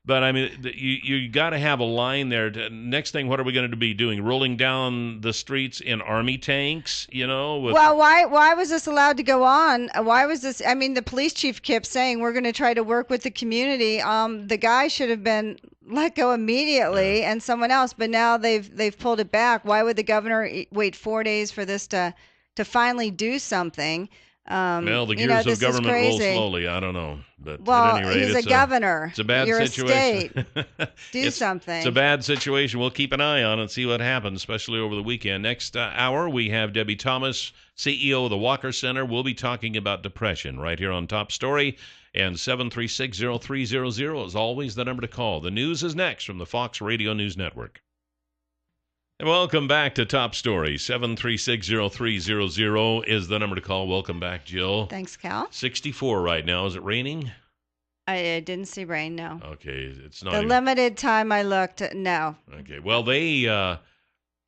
I mean, you got to have a line there. Next thing, what are we going to be doing? Rolling down the streets in army tanks, Well, why was this allowed to go on? Why was this? I mean, the police chief kept saying we're going to try to work with the community. The guy should have been let go immediately, and someone else. But now they've pulled it back. Why would the governor wait 4 days for this to finally do something? Well, the gears of government roll slowly. I don't know, but well, at any rate, he's a governor. It's a bad You're situation. A state. Do something. It's a bad situation. We'll keep an eye on it and see what happens, especially over the weekend. Next hour, we have Debbie Thomas, CEO of the Walker Center. We'll be talking about depression right here on Top Story. And 7360300 is always the number to call. The news is next from the Fox Radio News Network. And welcome back to Top Story. 7360300 is the number to call. Welcome back, Jill. Thanks, Cal. 64 right now. Is it raining? I didn't see rain, no. Okay, it's not. The limited time I looked, no. Okay, well, they a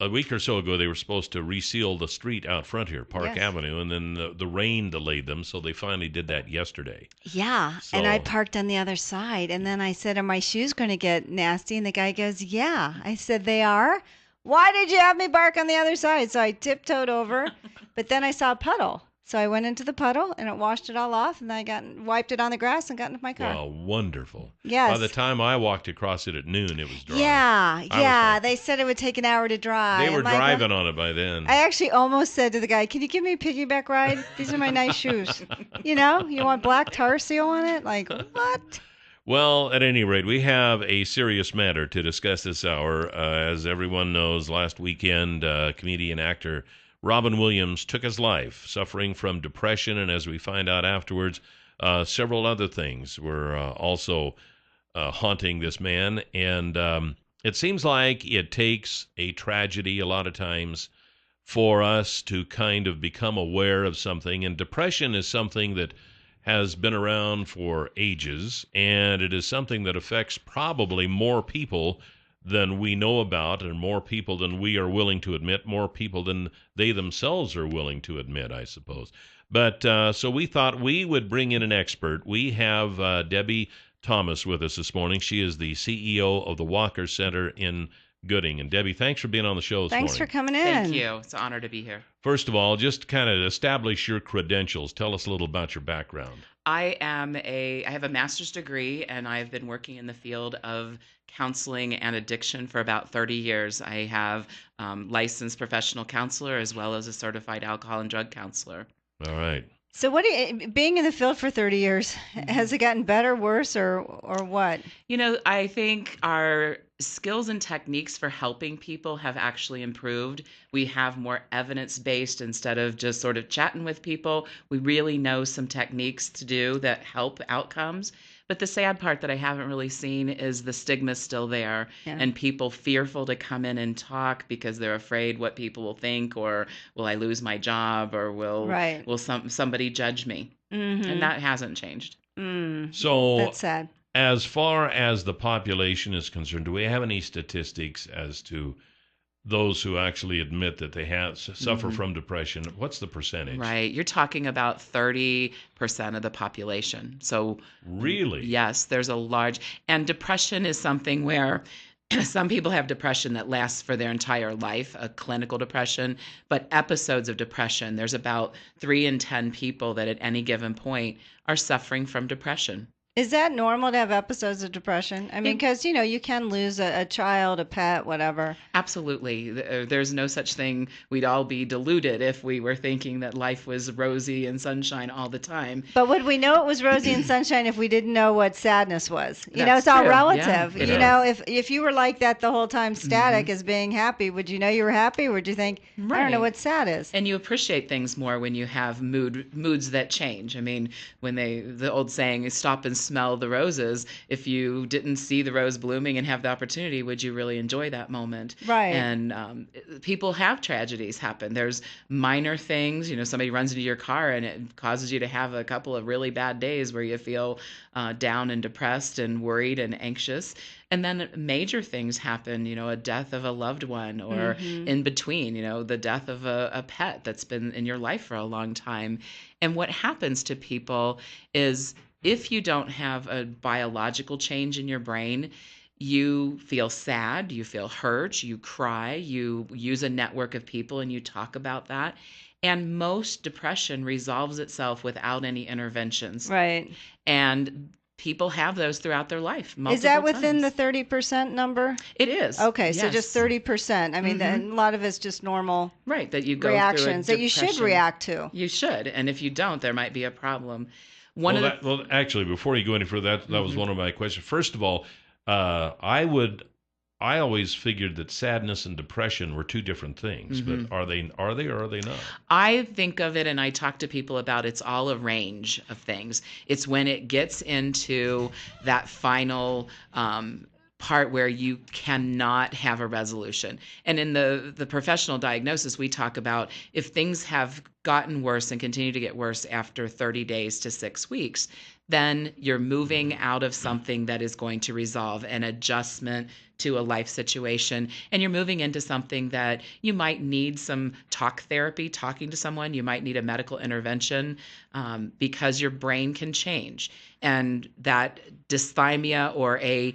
week or so ago they were supposed to reseal the street out front here, Park Avenue, and then the rain delayed them, so they finally did that yesterday. Yeah, and I parked on the other side, and then I said, "Are my shoes going to get nasty?" And the guy goes, "Yeah." I said, "They are." Why did you have me park on the other side? So I tiptoed over, but then I saw a puddle. So I went into the puddle, and it washed it all off, and then I wiped it on the grass and got into my car. Wow, wonderful. Yes. By the time I walked across it at noon, it was dry. Yeah. They said it would take an hour to dry. They were driving on it by then. I actually almost said to the guy, "Can you give me a piggyback ride? These are my nice shoes." You want black tar seal on it? Like, what? Well, at any rate, we have a serious matter to discuss this hour. As everyone knows, last weekend, comedian actor Robin Williams took his life, suffering from depression, and as we find out afterwards, several other things were also haunting this man. And it seems like it takes a tragedy a lot of times for us to kind of become aware of something, and depression is something that has been around for ages, and it is something that affects probably more people than we know about, and more people than we are willing to admit, more people than they themselves are willing to admit, I suppose. But so we thought we would bring in an expert. We have Debbie Thomas with us this morning. She is the CEO of the Walker Center in Gooding. And Debbie, thanks for being on the show this morning. Thanks for coming in. Thank you. It's an honor to be here. First of all, just kind of establish your credentials. Tell us a little about your background. I have a master's degree, and I've been working in the field of counseling and addiction for about 30 years. I have licensed professional counselor as well as a certified alcohol and drug counselor. All right. So being in the field for 30 years, has it gotten better, worse, or what? I think our skills and techniques for helping people have actually improved. We have more evidence-based instead of just sort of chatting with people. We really know some techniques to do that help outcomes. But the sad part that I haven't really seen is the stigma's still there, and people fearful to come in and talk because they're afraid what people will think, or will I lose my job, or will somebody judge me? Mm-hmm. And that hasn't changed. So that's sad. As far as the population is concerned, do we have any statistics as to those who actually admit that they suffer from depression? What's the percentage? Right. You're talking about 30% of the population. So really? Yes, there's a large, and depression is something where some people have depression that lasts for their entire life, a clinical depression, but episodes of depression, there's about 3 in 10 people that at any given point are suffering from depression. Is that normal to have episodes of depression? I mean, because, you can lose a child, a pet, whatever. Absolutely. There's no such thing. We'd all be deluded if we were thinking that life was rosy and sunshine all the time. But would we know it was rosy and sunshine if we didn't know what sadness was? That's It's all true. relative. Yeah, If you were like that the whole time, static as being happy, would you know you were happy? Or would you think, I don't know what sad is? And you appreciate things more when you have moods that change. I mean, when the old saying is stop and smell the roses. If you didn't see the rose blooming and have the opportunity, would you really enjoy that moment? Right. And people have tragedies happen. There's minor things. Somebody runs into your car and it causes you to have a couple of really bad days where you feel down and depressed and worried and anxious. And then major things happen, a death of a loved one, or in between, the death of a pet that's been in your life for a long time. And what happens to people is, if you don't have a biological change in your brain, you feel sad, you feel hurt, you cry, you use a network of people and you talk about that. And most depression resolves itself without any interventions. Right. And people have those throughout their life. Is that within the 30% number? It is. Okay, yes. so just 30%. I mean, a lot of it's just normal that you go reactions through that you should react to. You should. And if you don't, there might be a problem. Actually, before you go any further, that was one of my questions. First of all, I always figured that sadness and depression were two different things, but are they or are they not? I think of it, and I talk to people about, it's all a range of things. It's when it gets into that final part where you cannot have a resolution. And in the professional diagnosis, we talk about if things have gotten worse and continue to get worse after 30 days to 6 weeks, then you're moving out of something that is going to resolve an adjustment to a life situation, and you're moving into something that you might need some talk therapy, talking to someone. You might need a medical intervention because your brain can change. And that dysthymia or a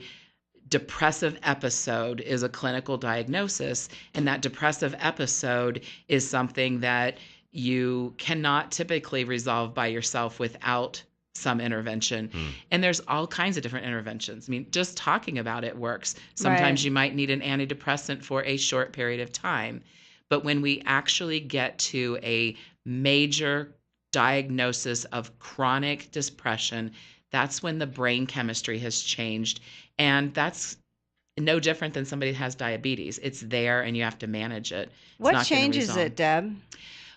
depressive episode is a clinical diagnosis, and that depressive episode is something that you cannot typically resolve by yourself without some intervention. And there's all kinds of different interventions. I mean, just talking about it works. Sometimes you might need an antidepressant for a short period of time. But when we actually get to a major diagnosis of chronic depression, that's when the brain chemistry has changed. And that's no different than somebody that has diabetes. It's there and you have to manage it. What changes it, Deb?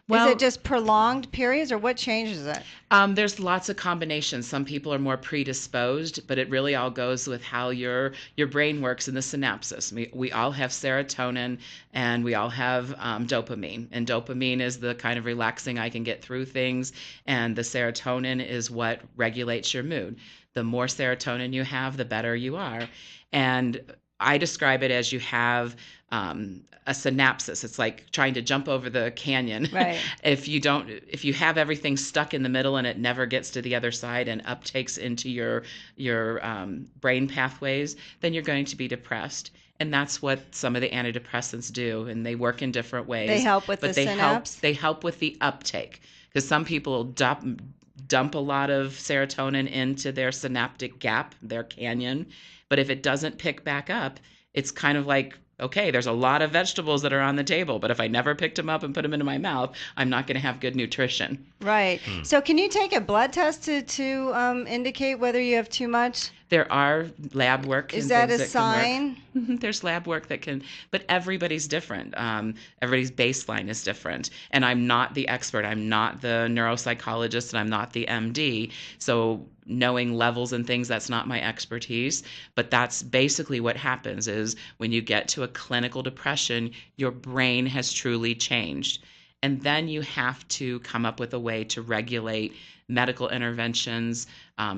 Well, is it just prolonged periods, or what changes it? There's lots of combinations. Some people are more predisposed, but it really all goes with how your brain works in the synapses. We all have serotonin and we all have dopamine. And dopamine is the kind of relaxing, I can get through things. And the serotonin is what regulates your mood. The more serotonin you have, the better you are. And I describe it as you have a synapsis. It's like trying to jump over the canyon. Right. If you have everything stuck in the middle and it never gets to the other side and uptakes into your brain pathways, then you're going to be depressed. And that's what some of the antidepressants do, and they work in different ways. They help with the synapse? They help with the uptake, because some people dump a lot of serotonin into their synaptic gap, their canyon. But if it doesn't pick back up, it's kind of like, okay, there's a lot of vegetables that are on the table, but if I never picked them up and put them into my mouth, I'm not going to have good nutrition. Right. So can you take a blood test to indicate whether you have too much? There are lab work. Is that a sign? There's lab work that can, but everybody's different. Everybody's baseline is different. And I'm not the expert. I'm not the neuropsychologist, and I'm not the MD. So knowing levels and things, that's not my expertise. But that's basically what happens is when you get to a clinical depression, your brain has truly changed. And then you have to come up with a way to regulate medical interventions,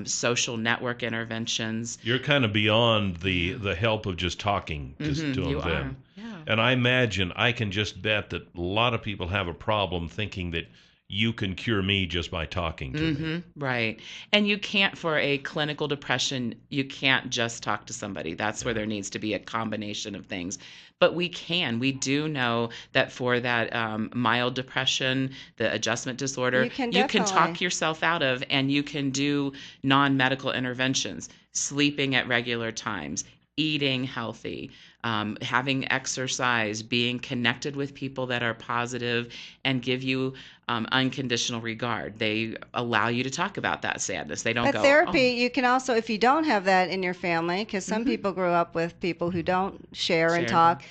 social network interventions. You're kind of beyond the help of just talking to them. Yeah. And I imagine, I can just bet that a lot of people have a problem thinking that you can cure me just by talking to me. Right. And you can't, for a clinical depression, you can't just talk to somebody. That's where there needs to be a combination of things. But we do know that for that mild depression, the adjustment disorder, You can talk definitely. yourself out of, and you can do non-medical interventions, sleeping at regular times, eating healthy, having exercise, being connected with people that are positive and give you unconditional regard. They allow you to talk about that sadness. They don't But go, therapy, you can also, if you don't have that in your family, because some people grew up with people who don't share and talk,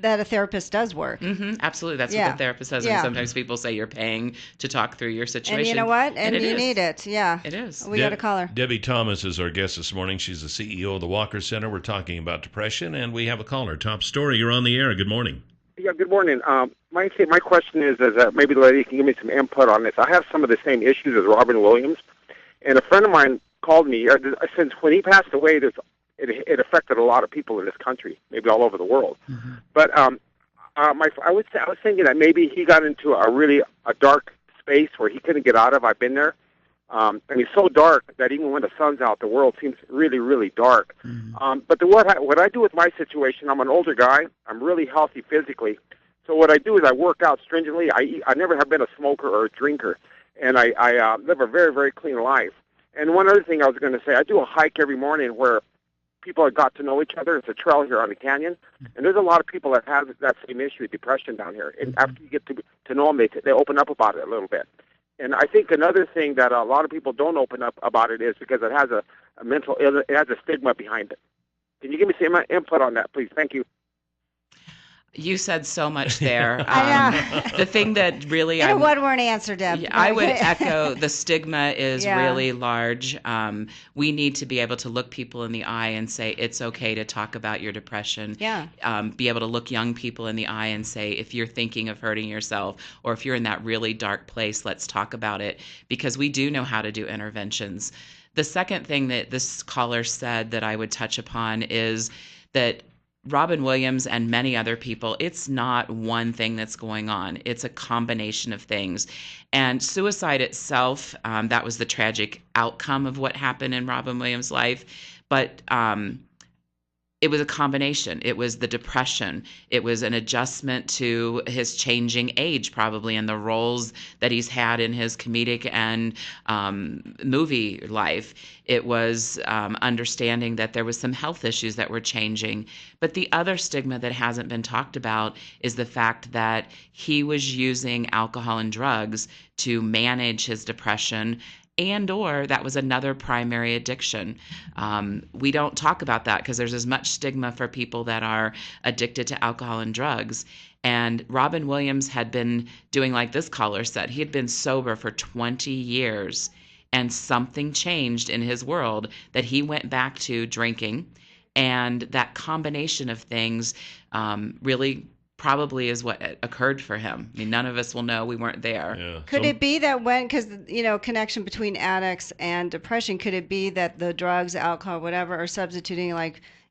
that a therapist does work. Absolutely. That's Yeah. what the therapist says. Yeah. And sometimes people say you're paying to talk through your situation. And you know what? And it you is. need it. Yeah. It is. We got a caller. Debbie Thomas is our guest this morning. She's the CEO of the Walker Center. We're talking about depression, and we have a caller. Top story. You're on the air. Good morning. Yeah, good morning. My question is maybe the lady can give me some input on this. I have some of the same issues as Robin Williams, and a friend of mine called me since when he passed away. It affected a lot of people in this country, maybe all over the world. But I was thinking that maybe he got into a dark space where he couldn't get out of. I've been there. And he's so dark that even when the sun's out, the world seems really, really dark. But what I do with my situation, I'm an older guy. I'm really healthy physically. So what I do is I work out stringently. I never have been a smoker or a drinker, and I live a very, very clean life. And one other thing I was going to say, I do a hike every morning where people have got to know each other. It's a trail here on the canyon, and there's a lot of people that have that same issue, depression down here. And after you get to know them, they open up about it a little bit. And I think another thing that a lot of people don't open up about it is because it has a mental illness, it has a stigma behind it. Can you give me some input on that, please? Thank you. You said so much there. I know. The thing that really... In a one-word answer, Deb. I would echo the stigma is Yeah. really large. We need to be able to look people in the eye and say, it's okay to talk about your depression. Yeah. Be able to look young people in the eye and say, if you're thinking of hurting yourself, or if you're in that really dark place, let's talk about it, because we do know how to do interventions. The second thing that this caller said that I would touch upon is that Robin Williams and many other people, it's not one thing that's going on. It's a combination of things. And suicide itself, that was the tragic outcome of what happened in Robin Williams' life. But it was a combination. It was the depression. It was an adjustment to his changing age, probably, and the roles that he's had in his comedic and movie life. It was understanding that there was some health issues that were changing. But the other stigma that hasn't been talked about is the fact that he was using alcohol and drugs to manage his depression, and or that was another primary addiction. We don't talk about that because there's as much stigma for people that are addicted to alcohol and drugs. And Robin Williams had been doing, like this caller said, he had been sober for 20 years, and something changed in his world that he went back to drinking. And that combination of things really probably is what occurred for him. I mean, none of us will know. We weren't there. Yeah. Could it be that because, connection between addicts and depression, could it be that the drugs, alcohol, whatever, are substituting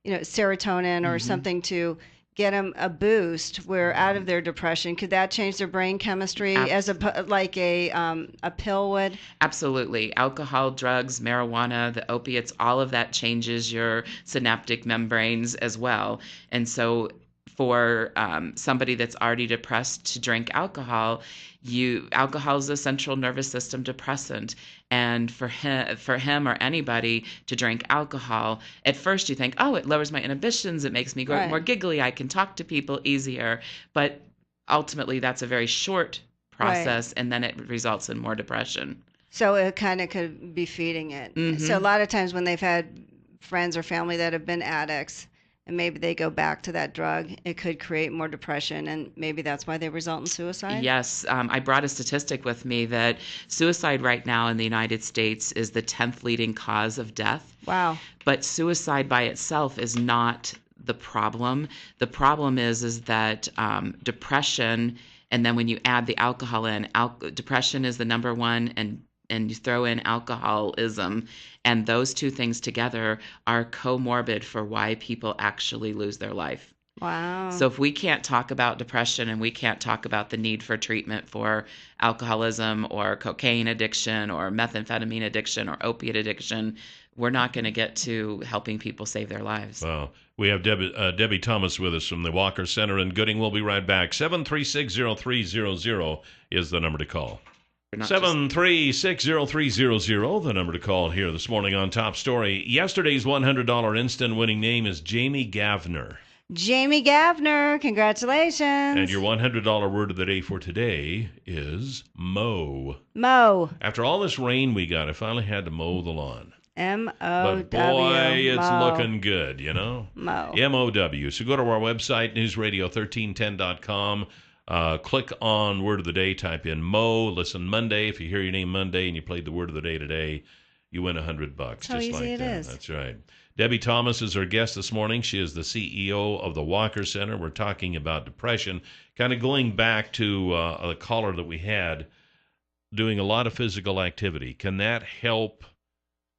serotonin or something to get them a boost where out of their depression? Could that change their brain chemistry as a pill would? Absolutely. Alcohol, drugs, marijuana, the opiates, all of that changes your synaptic membranes as well. And so for somebody that's already depressed to drink alcohol, alcohol is a central nervous system depressant. And for him or anybody to drink alcohol, at first you think, oh, it lowers my inhibitions, it makes me more giggly, I can talk to people easier. But ultimately, that's a very short process, and then it results in more depression. So it kind of could be feeding it. Mm-hmm. So a lot of times when they've had friends or family that have been addicts, and maybe they go back to that drug, it could create more depression, and maybe that's why they result in suicide? Yes. I brought a statistic with me that suicide right now in the United States is the 10th leading cause of death. Wow. But suicide by itself is not the problem. The problem is that depression, and then when you add the alcohol in, depression is the number one, and you throw in alcoholism, and those two things together are comorbid for why people actually lose their life. Wow. So if we can't talk about depression and we can't talk about the need for treatment for alcoholism or cocaine addiction or methamphetamine addiction or opiate addiction, we're not going to get to helping people save their lives. Well, we have Debbie Thomas with us from the Walker Center in Gooding. We'll be right back. 7360300 is the number to call. 7360300, the number to call here this morning on Top Story. Yesterday's $100 instant winning name is Jamie Gavner. Jamie Gavner, congratulations. And your $100 word of the day for today is mow. Mow. After all this rain we got, I finally had to mow the lawn. M-O-W. But boy, it's mow. looking good, you know? Mow. M-O-W. So go to our website, newsradio1310.com. Click on Word of the Day, type in Mo, listen Monday. If you hear your name Monday and you played the Word of the Day today, you win $100. That's how just easy like it that. is. That's right. Debbie Thomas is our guest this morning. She is the CEO of the Walker Center. We're talking about depression, kind of going back to a caller that we had doing a lot of physical activity. Can that help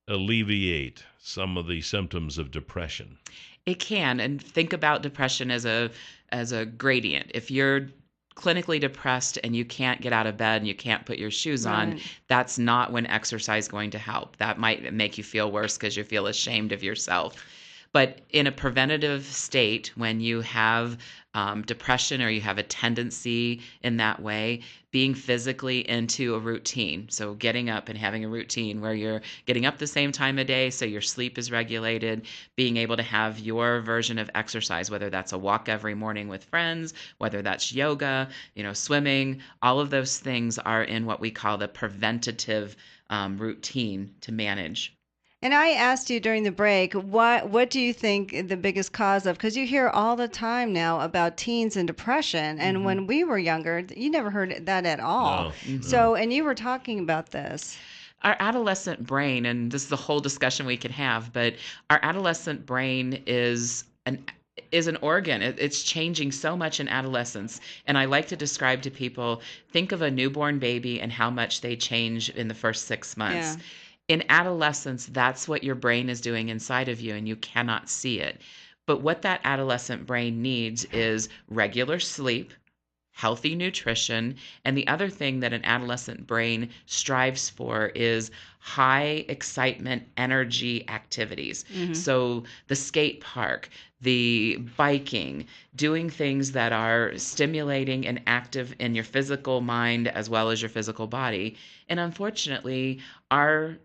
alleviate some of the symptoms of depression? It can, and think about depression as a gradient. If you're clinically depressed and you can't get out of bed and you can't put your shoes on, that's not when exercise is going to help. That might make you feel worse because you feel ashamed of yourself. But in a preventative state, when you have depression or you have a tendency in that way, being physically into a routine. So getting up and having a routine where you're getting up the same time of day so your sleep is regulated, being able to have your version of exercise, whether that's a walk every morning with friends, whether that's yoga, swimming, all of those things are in what we call the preventative routine to manage. And I asked you during the break, what do you think the biggest cause of? Because you hear all the time now about teens and depression. And when we were younger, you never heard that at all. No. So, and you were talking about this. Our adolescent brain, and this is the whole discussion we could have, but our adolescent brain is an organ. It's changing so much in adolescence. And I like to describe to people, think of a newborn baby and how much they change in the first 6 months. Yeah. In adolescence, that's what your brain is doing inside of you, and you cannot see it. But what that adolescent brain needs is regular sleep, healthy nutrition, and the other thing that an adolescent brain strives for is high excitement, energy activities. So the skate park, the biking, doing things that are stimulating and active in your physical mind as well as your physical body. And unfortunately, our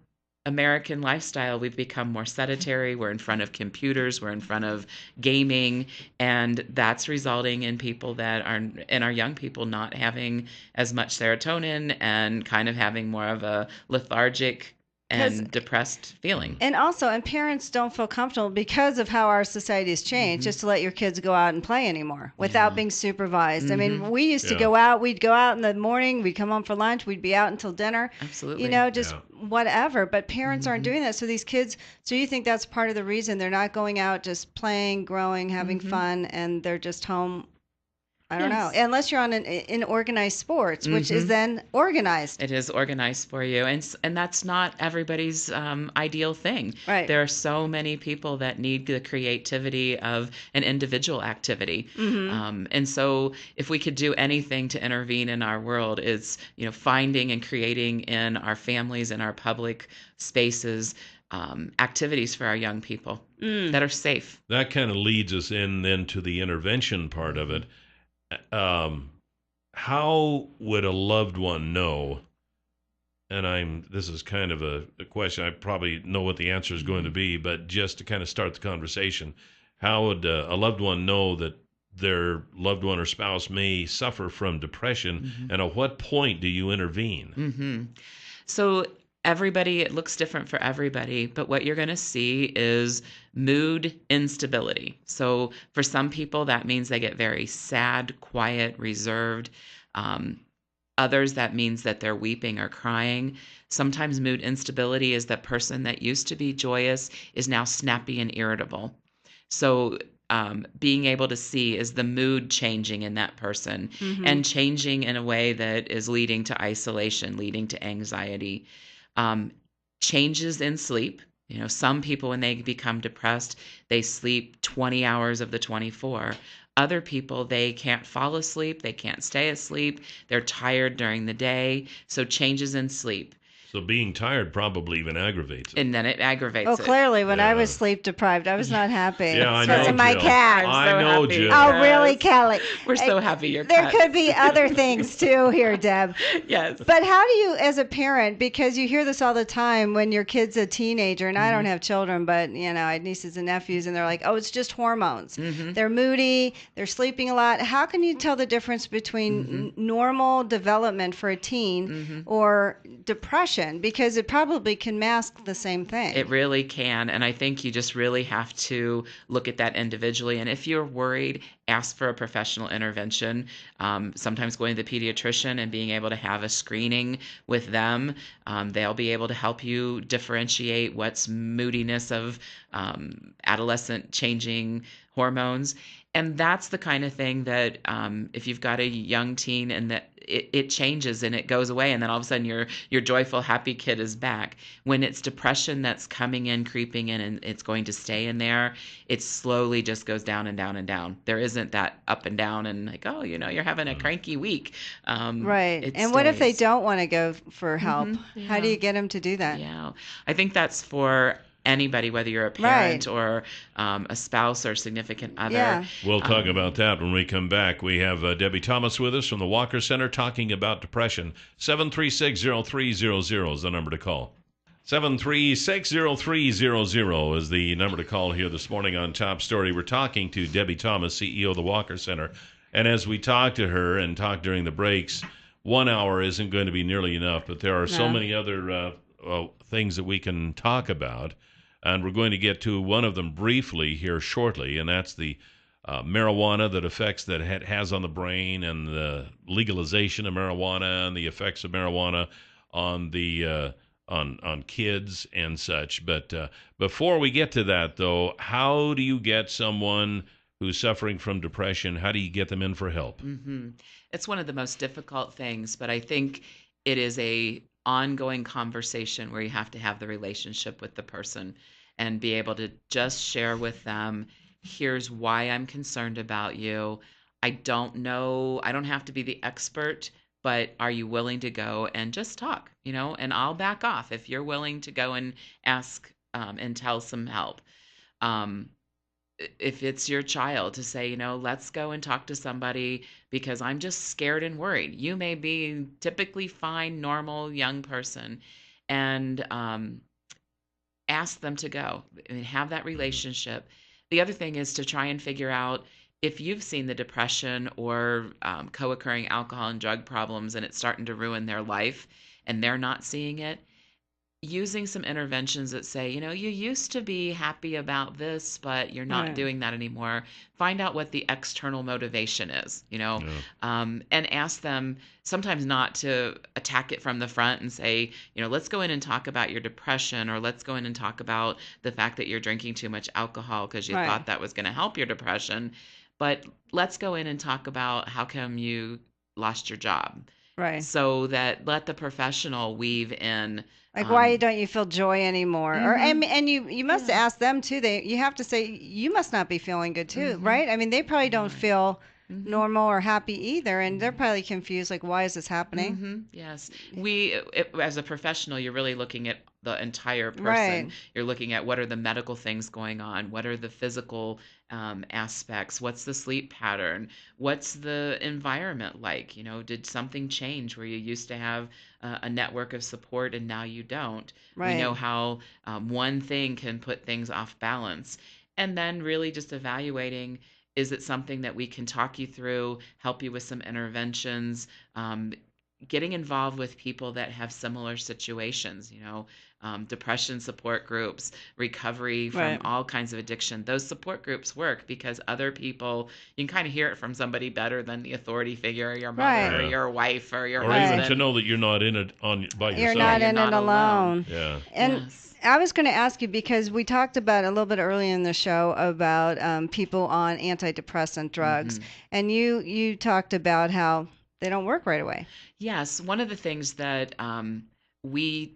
American lifestyle, we've become more sedentary. We're in front of computers. We're in front of gaming. And that's resulting in people that are, in our young people, not having as much serotonin and kind of having more of a lethargic and depressed feeling. And also, and parents don't feel comfortable because of how our society's changed, just to let your kids go out and play anymore without being supervised. I mean, we used to go out. We'd go out in the morning. We'd come home for lunch. We'd be out until dinner. Absolutely. Just whatever. But parents aren't doing that. So these kids, so you think that's part of the reason they're not going out, just playing, growing, having fun, and they're just home. I don't know. Unless you're on in organized sports, which is then organized. It is organized for you. And that's not everybody's ideal thing. Right. There are so many people that need the creativity of an individual activity. And so if we could do anything to intervene in our world, it's, finding and creating in our families and our public spaces activities for our young people that are safe. That kind of leads us in then to the intervention part of it. How would a loved one know? And this is kind of a question. I probably know what the answer is going to be, but just to kind of start the conversation, how would a loved one know that their loved one or spouse may suffer from depression, and at what point do you intervene? So it looks different for everybody, but what you're going to see is mood instability. So for some people, that means they get very sad, quiet, reserved. Others, that means that they're weeping or crying. Sometimes mood instability is that person that used to be joyous is now snappy and irritable. So being able to see is the mood changing in that person and changing in a way that is leading to isolation, leading to anxiety. Changes in sleep. Some people, when they become depressed, they sleep 20 hours of the 24. Other people, they can't fall asleep, they can't stay asleep, they're tired during the day, so changes in sleep. So being tired probably even aggravates it. And then it aggravates Oh, it. clearly, when I was sleep deprived, I was not happy. Yeah, I Because know, of my Jill. cat. I'm so I know, happy. Jill. Oh, really, Kelly? We're so happy you're There could be other things too here, Deb. Yes. But how do you, as a parent, because you hear this all the time when your kid's a teenager, and I don't have children, but I have nieces and nephews, and they're like, oh, it's just hormones. They're moody, they're sleeping a lot. How can you tell the difference between normal development for a teen or depression? Because it probably can mask the same thing. It really can. And I think you just really have to look at that individually. And if you're worried, ask for a professional intervention. Sometimes going to the pediatrician and being able to have a screening with them, they'll be able to help you differentiate what's moodiness of adolescent changing hormones. And that's the kind of thing that if you've got a young teen and that it changes and it goes away, and then all of a sudden your joyful, happy kid is back. When it's depression that's coming in, creeping in, and it's going to stay in there, it slowly just goes down and down and down. There isn't that up and down and like, oh, you're having a cranky week. Right. And what if they don't want to go for help? Yeah. How do you get them to do that? Yeah. I think that's for anybody, whether you're a parent or a spouse or significant other. Yeah. We'll talk about that when we come back. We have Debbie Thomas with us from the Walker Center talking about depression. 736-0300 is the number to call. 736-0300 is the number to call here this morning on Top Story. We're talking to Debbie Thomas, CEO of the Walker Center. And as we talk to her and talk during the breaks, 1 hour isn't going to be nearly enough, but there are so many other things that we can talk about. And we're going to get to one of them briefly here shortly, and that's the marijuana that it has on the brain, and the legalization of marijuana and the effects of marijuana on the on kids and such. But before we get to that, though, how do you get someone who's suffering from depression? How do you get them in for help? It's one of the most difficult things, but I think it is a ongoing conversation where you have to have the relationship with the person and be able to just share with them, here's why I'm concerned about you. I don't know, I don't have to be the expert, but are you willing to go and just talk, and I'll back off if you're willing to go and ask and tell some help. If it's your child, to say, let's go and talk to somebody because I'm just scared and worried. You may be typically fine, normal, young person, and ask them to go and have that relationship. The other thing is to try and figure out if you've seen the depression or co-occurring alcohol and drug problems and it's starting to ruin their life and they're not seeing it, using some interventions that say, you used to be happy about this, but you're not doing that anymore. Find out what the external motivation is, and ask them sometimes not to attack it from the front and say, let's go in and talk about your depression, or let's go in and talk about the fact that you're drinking too much alcohol because you thought that was going to help your depression. But let's go in and talk about how come you lost your job. Right. So that let the professional weave in. Like, why don't you feel joy anymore? Or and you must ask them too. You have to say, you must not be feeling good too, right? I mean, they probably don't feel normal or happy either, and they're probably confused. Like, why is this happening? Yes, as a professional, you're really looking at the entire person. Right. You're looking at what are the medical things going on, what are the physical aspects, what's the sleep pattern, what's the environment like? Did something change where you used to have a network of support and now you don't? Right. We know how one thing can put things off balance, and then really just evaluating. Is it something that we can talk you through, help you with some interventions, getting involved with people that have similar situations, depression support groups, recovery from all kinds of addiction. Those support groups work because other people, you can kind of hear it from somebody better than the authority figure, or your mother or your wife or your husband. Or even to know that you're not in it by yourself. You're not in it alone. Yeah. And I was going to ask you, because we talked about a little bit earlier in the show about people on antidepressant drugs, and you talked about how they don't work right away. Yes, one of the things that we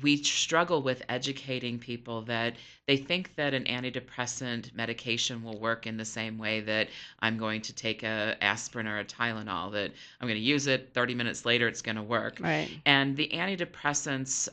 we struggle with educating people that they think that an antidepressant medication will work in the same way that I'm going to take a aspirin or a Tylenol, that I'm going to use it, 30 minutes later it's going to work. Right. And the antidepressants,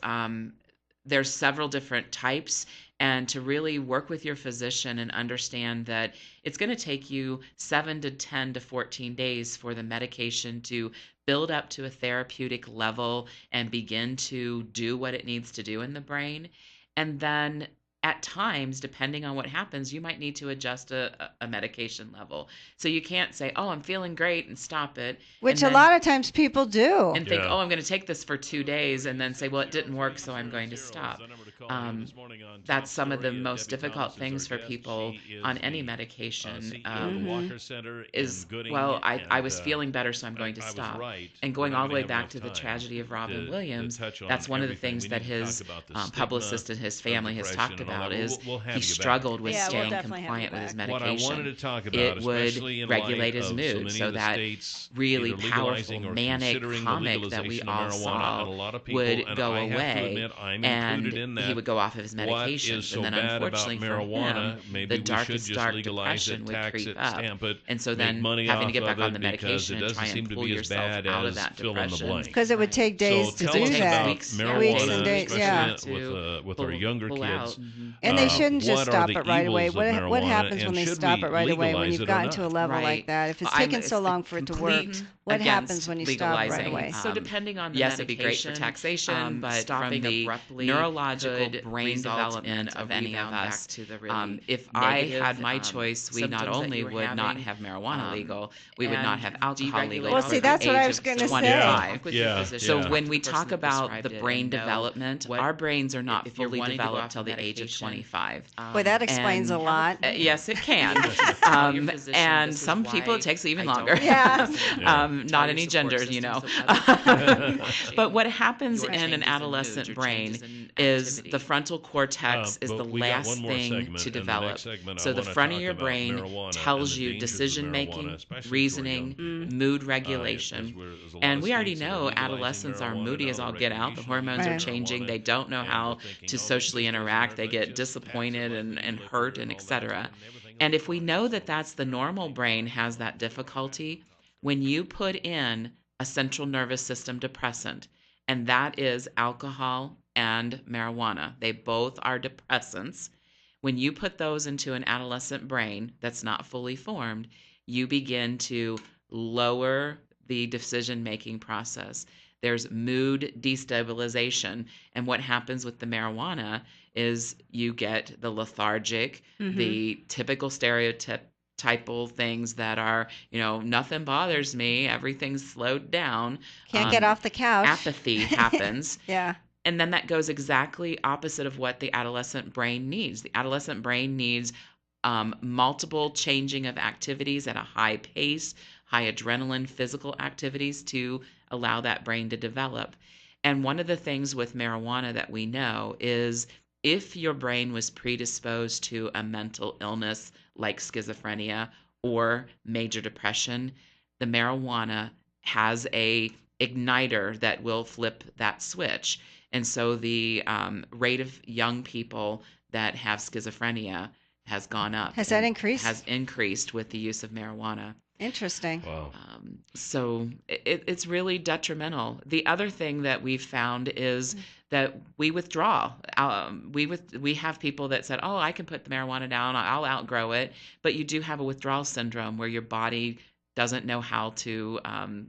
there's several different types, and to really work with your physician and understand that it's going to take you 7 to 10 to 14 days for the medication to build up to a therapeutic level and begin to do what it needs to do in the brain. And then at times, depending on what happens, you might need to adjust a medication level. So you can't say, oh, I'm feeling great, and stop it. Which and a then, lot of times people do. and think, oh, I'm going to take this for 2 days, and then say, well, it didn't work, so I'm going to stop. That's some of the most difficult things for people on any medication. I was feeling better, so I'm going to stop. And going all the way back to the tragedy of Robin Williams, that's one of the things that his publicist and his family has talked about is he struggled with staying compliant with his medication. What I wanted to talk about, it would regulate his mood, so that really powerful manic comic that we all saw would go away, and he would go off of his medications. And then unfortunately for him, the darkest dark depression would creep up. And so then having to get back on the medication and try and pull yourself out of that depression. Because it would take days to do that. Weeks and days, yeah. With our younger kids. And they shouldn't just stop it right away. What happens when they stop it right away when you've gotten to a level like that? If it's taken so long for it to work, what happens when you stop right away? So depending on the yes, medication, it'd be great for taxation, but stopping from the abruptly neurological brain development of any of us, to the really if I had my choice, we not only would not have marijuana legal, we would not have alcohol legal. Well, see, that's what I was going to say. So when we talk about the brain development, our brains are not fully developed till the age of 25. Boy, that explains a lot. Yes, it can. And some people it takes even longer. Yeah. Not any genders, you know. But what happens in an adolescent brain is the frontal cortex is the last thing to develop. So the front of your brain tells you decision making, reasoning, mood regulation. And we already know adolescents are moody as all get out. The hormones are changing. They don't know how to socially interact. They get disappointed and hurt and etc. And if we know that that's the normal brain has that difficulty, when you put in a central nervous system depressant, and that is alcohol and marijuana, they both are depressants. When you put those into an adolescent brain that's not fully formed, you begin to lower the decision-making process. There's mood destabilization. And what happens with the marijuana is you get the lethargic, the typical stereotypal things that are, nothing bothers me, everything's slowed down. Can't get off the couch. Apathy happens. Yeah. And then that goes exactly opposite of what the adolescent brain needs. The adolescent brain needs multiple changing of activities at a high pace, high adrenaline physical activities to allow that brain to develop. And one of the things with marijuana that we know is if your brain was predisposed to a mental illness like schizophrenia or major depression, the marijuana has a igniter that will flip that switch. And so the rate of young people that have schizophrenia has gone up. Has that increased? Has increased with the use of marijuana. Interesting. Wow. So it's really detrimental. The other thing that we've found is that we withdraw. We have people that said, "Oh, I can put the marijuana down. I'll outgrow it," but you do have a withdrawal syndrome where your body doesn't know how to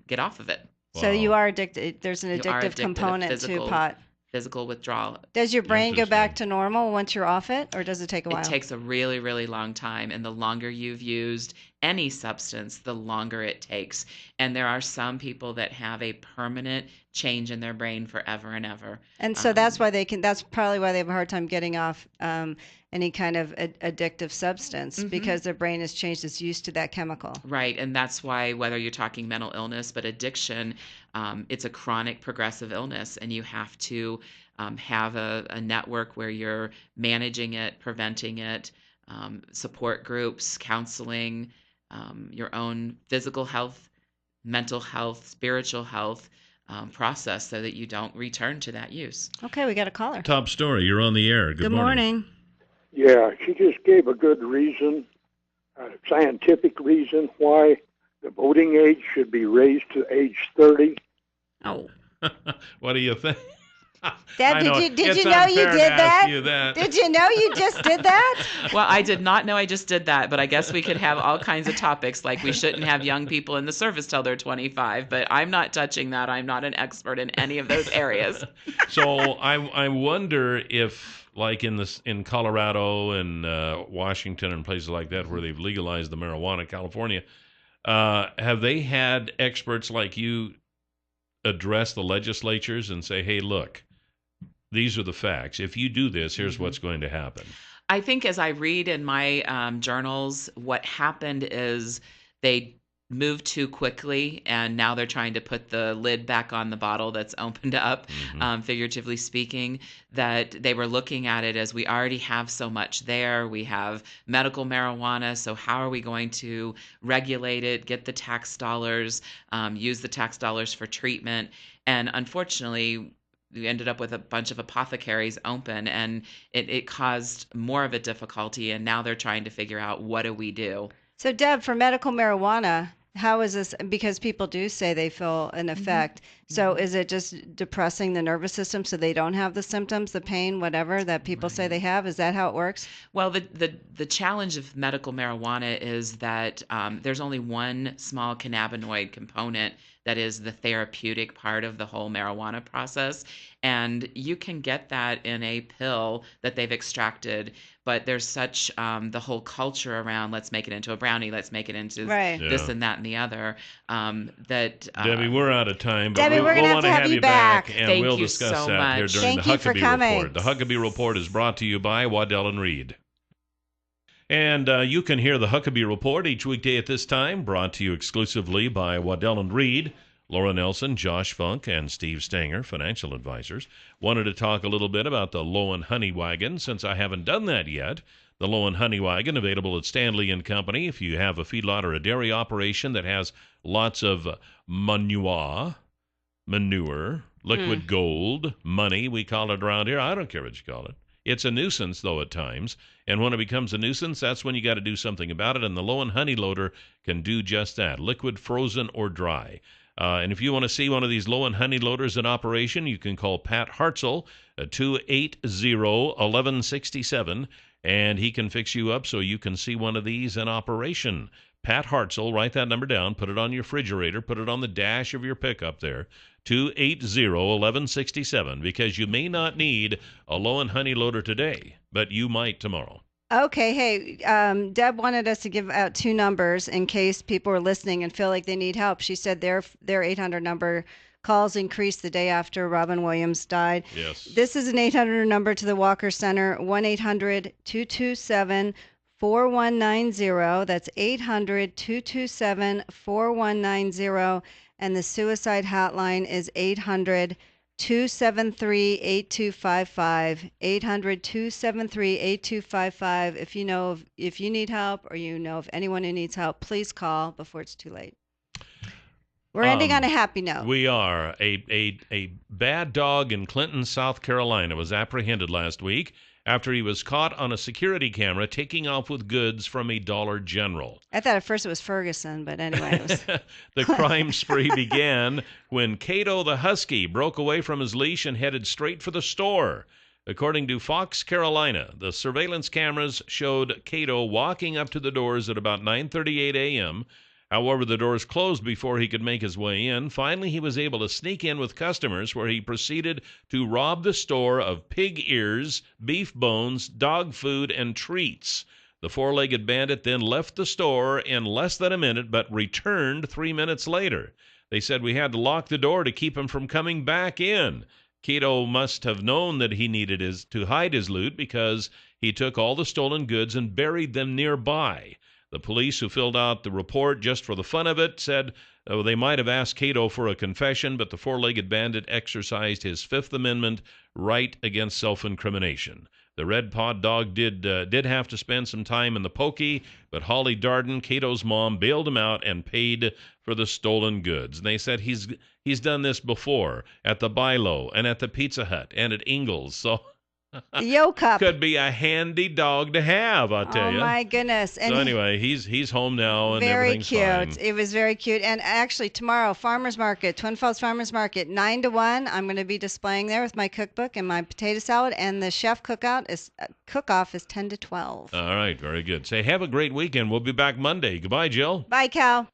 get off of it. So you are addicted. There's an addictive component to pot. Physical withdrawal. Does your brain go back to normal once you're off it, or does it take a while? It takes a really, really long time, and the longer you've used any substance, the longer it takes. And there are some people that have a permanent change in their brain forever and ever. And so that's why that's probably why they have a hard time getting off any kind of addictive substance, because their brain has changed its use to that chemical. Right, and that's why whether you're talking mental illness, but addiction, it's a chronic progressive illness, and you have to have a network where you're managing it, preventing it, support groups, counseling, your own physical health, mental health, spiritual health, process so that you don't return to that use. Okay, we got a caller. Top story. You're on the air. Good morning. Yeah, she just gave a good reason, a scientific reason why the voting age should be raised to age 30. Oh. What do you think? Dad, did you know you did that? Did you know you just did that? Well, I did not know I just did that, but I guess we could have all kinds of topics, like we shouldn't have young people in the service till they're 25, but I'm not touching that. I'm not an expert in any of those areas. So I wonder if, like in Colorado and Washington and places like that where they've legalized the marijuana, California, have they had experts like you address the legislatures and say, hey, look, these are the facts. If you do this, here's what's going to happen. I think as I read in my journals, what happened is they moved too quickly, and now they're trying to put the lid back on the bottle that's opened up, figuratively speaking, that they were looking at it as we already have so much there. We have medical marijuana, so how are we going to regulate it, get the tax dollars, use the tax dollars for treatment? And unfortunately, we ended up with a bunch of apothecaries open, and it caused more of a difficulty, and now they're trying to figure out, what do we do? So, Deb, for medical marijuana, how is this? Because people do say they feel an effect. So is it just depressing the nervous system so they don't have the symptoms, the pain, whatever that people say they have? Is that how it works? Well, the challenge of medical marijuana is that there's only one small cannabinoid component that is the therapeutic part of the whole marijuana process. And you can get that in a pill that they've extracted, but there's such the whole culture around, let's make it into a brownie, let's make it into this and that and the other, that... Debbie, we're out of time, but Debbie, we're going to want to have you back. And Thank we'll you discuss so that much. here during Thank the you for Huckabee coming. Report. The Huckabee Report is brought to you by Waddell and Reed. And you can hear the Huckabee Report each weekday at this time, brought to you exclusively by Waddell and Reed. Laura Nelson, Josh Funk, and Steve Stanger, financial advisors. Wanted to talk a little bit about the Low and Honey Wagon, since I haven't done that yet. The Low and Honey Wagon, available at Stanley & Company. If you have a feedlot or a dairy operation that has lots of manure, liquid gold, money, we call it around here. I don't care what you call it. It's a nuisance, though, at times. And when it becomes a nuisance, that's when you got to do something about it. And the Low and Honey Loader can do just that, liquid, frozen, or dry. And if you want to see one of these Low and Honey Loaders in operation, you can call Pat Hartzell at 280-1167, and he can fix you up so you can see one of these in operation. Pat Hartzell, write that number down, put it on your refrigerator, put it on the dash of your pickup there, 280-1167, because you may not need a Low and Honey Loader today, but you might tomorrow. Okay, hey, Deb wanted us to give out two numbers in case people are listening and feel like they need help. She said their 800 number calls increased the day after Robin Williams died. Yes. This is an 800 number to the Walker Center, 1-800-227-4190. That's 800-227-4190. And the suicide hotline is 800-273-8255, 800-273-8255. If you need help, or you know of anyone who needs help, please call before it's too late. We're ending on a happy note. We are. A bad dog in Clinton, South Carolina was apprehended last week after he was caught on a security camera taking off with goods from a Dollar General. I thought at first it was Ferguson, but anyway. It was The crime spree began when Cato the Husky broke away from his leash and headed straight for the store. According to Fox Carolina, the surveillance cameras showed Cato walking up to the doors at about 9:38 a.m., However, the doors closed before he could make his way in. Finally, he was able to sneak in with customers, where he proceeded to rob the store of pig ears, beef bones, dog food, and treats. The four-legged bandit then left the store in less than a minute, but returned 3 minutes later. They said, "We had to lock the door to keep him from coming back in." Cato must have known that he needed to hide his loot, because he took all the stolen goods and buried them nearby. The police, who filled out the report just for the fun of it, said they might have asked Cato for a confession, but the four-legged bandit exercised his Fifth Amendment right against self-incrimination. The red pod dog did have to spend some time in the pokey, but Holly Darden, Cato's mom, bailed him out and paid for the stolen goods. And they said he's done this before at the Bilo and at the Pizza Hut and at Ingles. So the Yo Cup could be a handy dog to have, I'll tell you. Oh my goodness! And so anyway, he's home now and very everything's cute. fine. It was very cute. And actually, tomorrow, Farmers Market, Twin Falls Farmers Market, 9 to 1. I'm going to be displaying there with my cookbook and my potato salad, and the chef cook-off is 10 to 12. All right, very good. Say, have a great weekend. We'll be back Monday. Goodbye, Jill. Bye, Cal.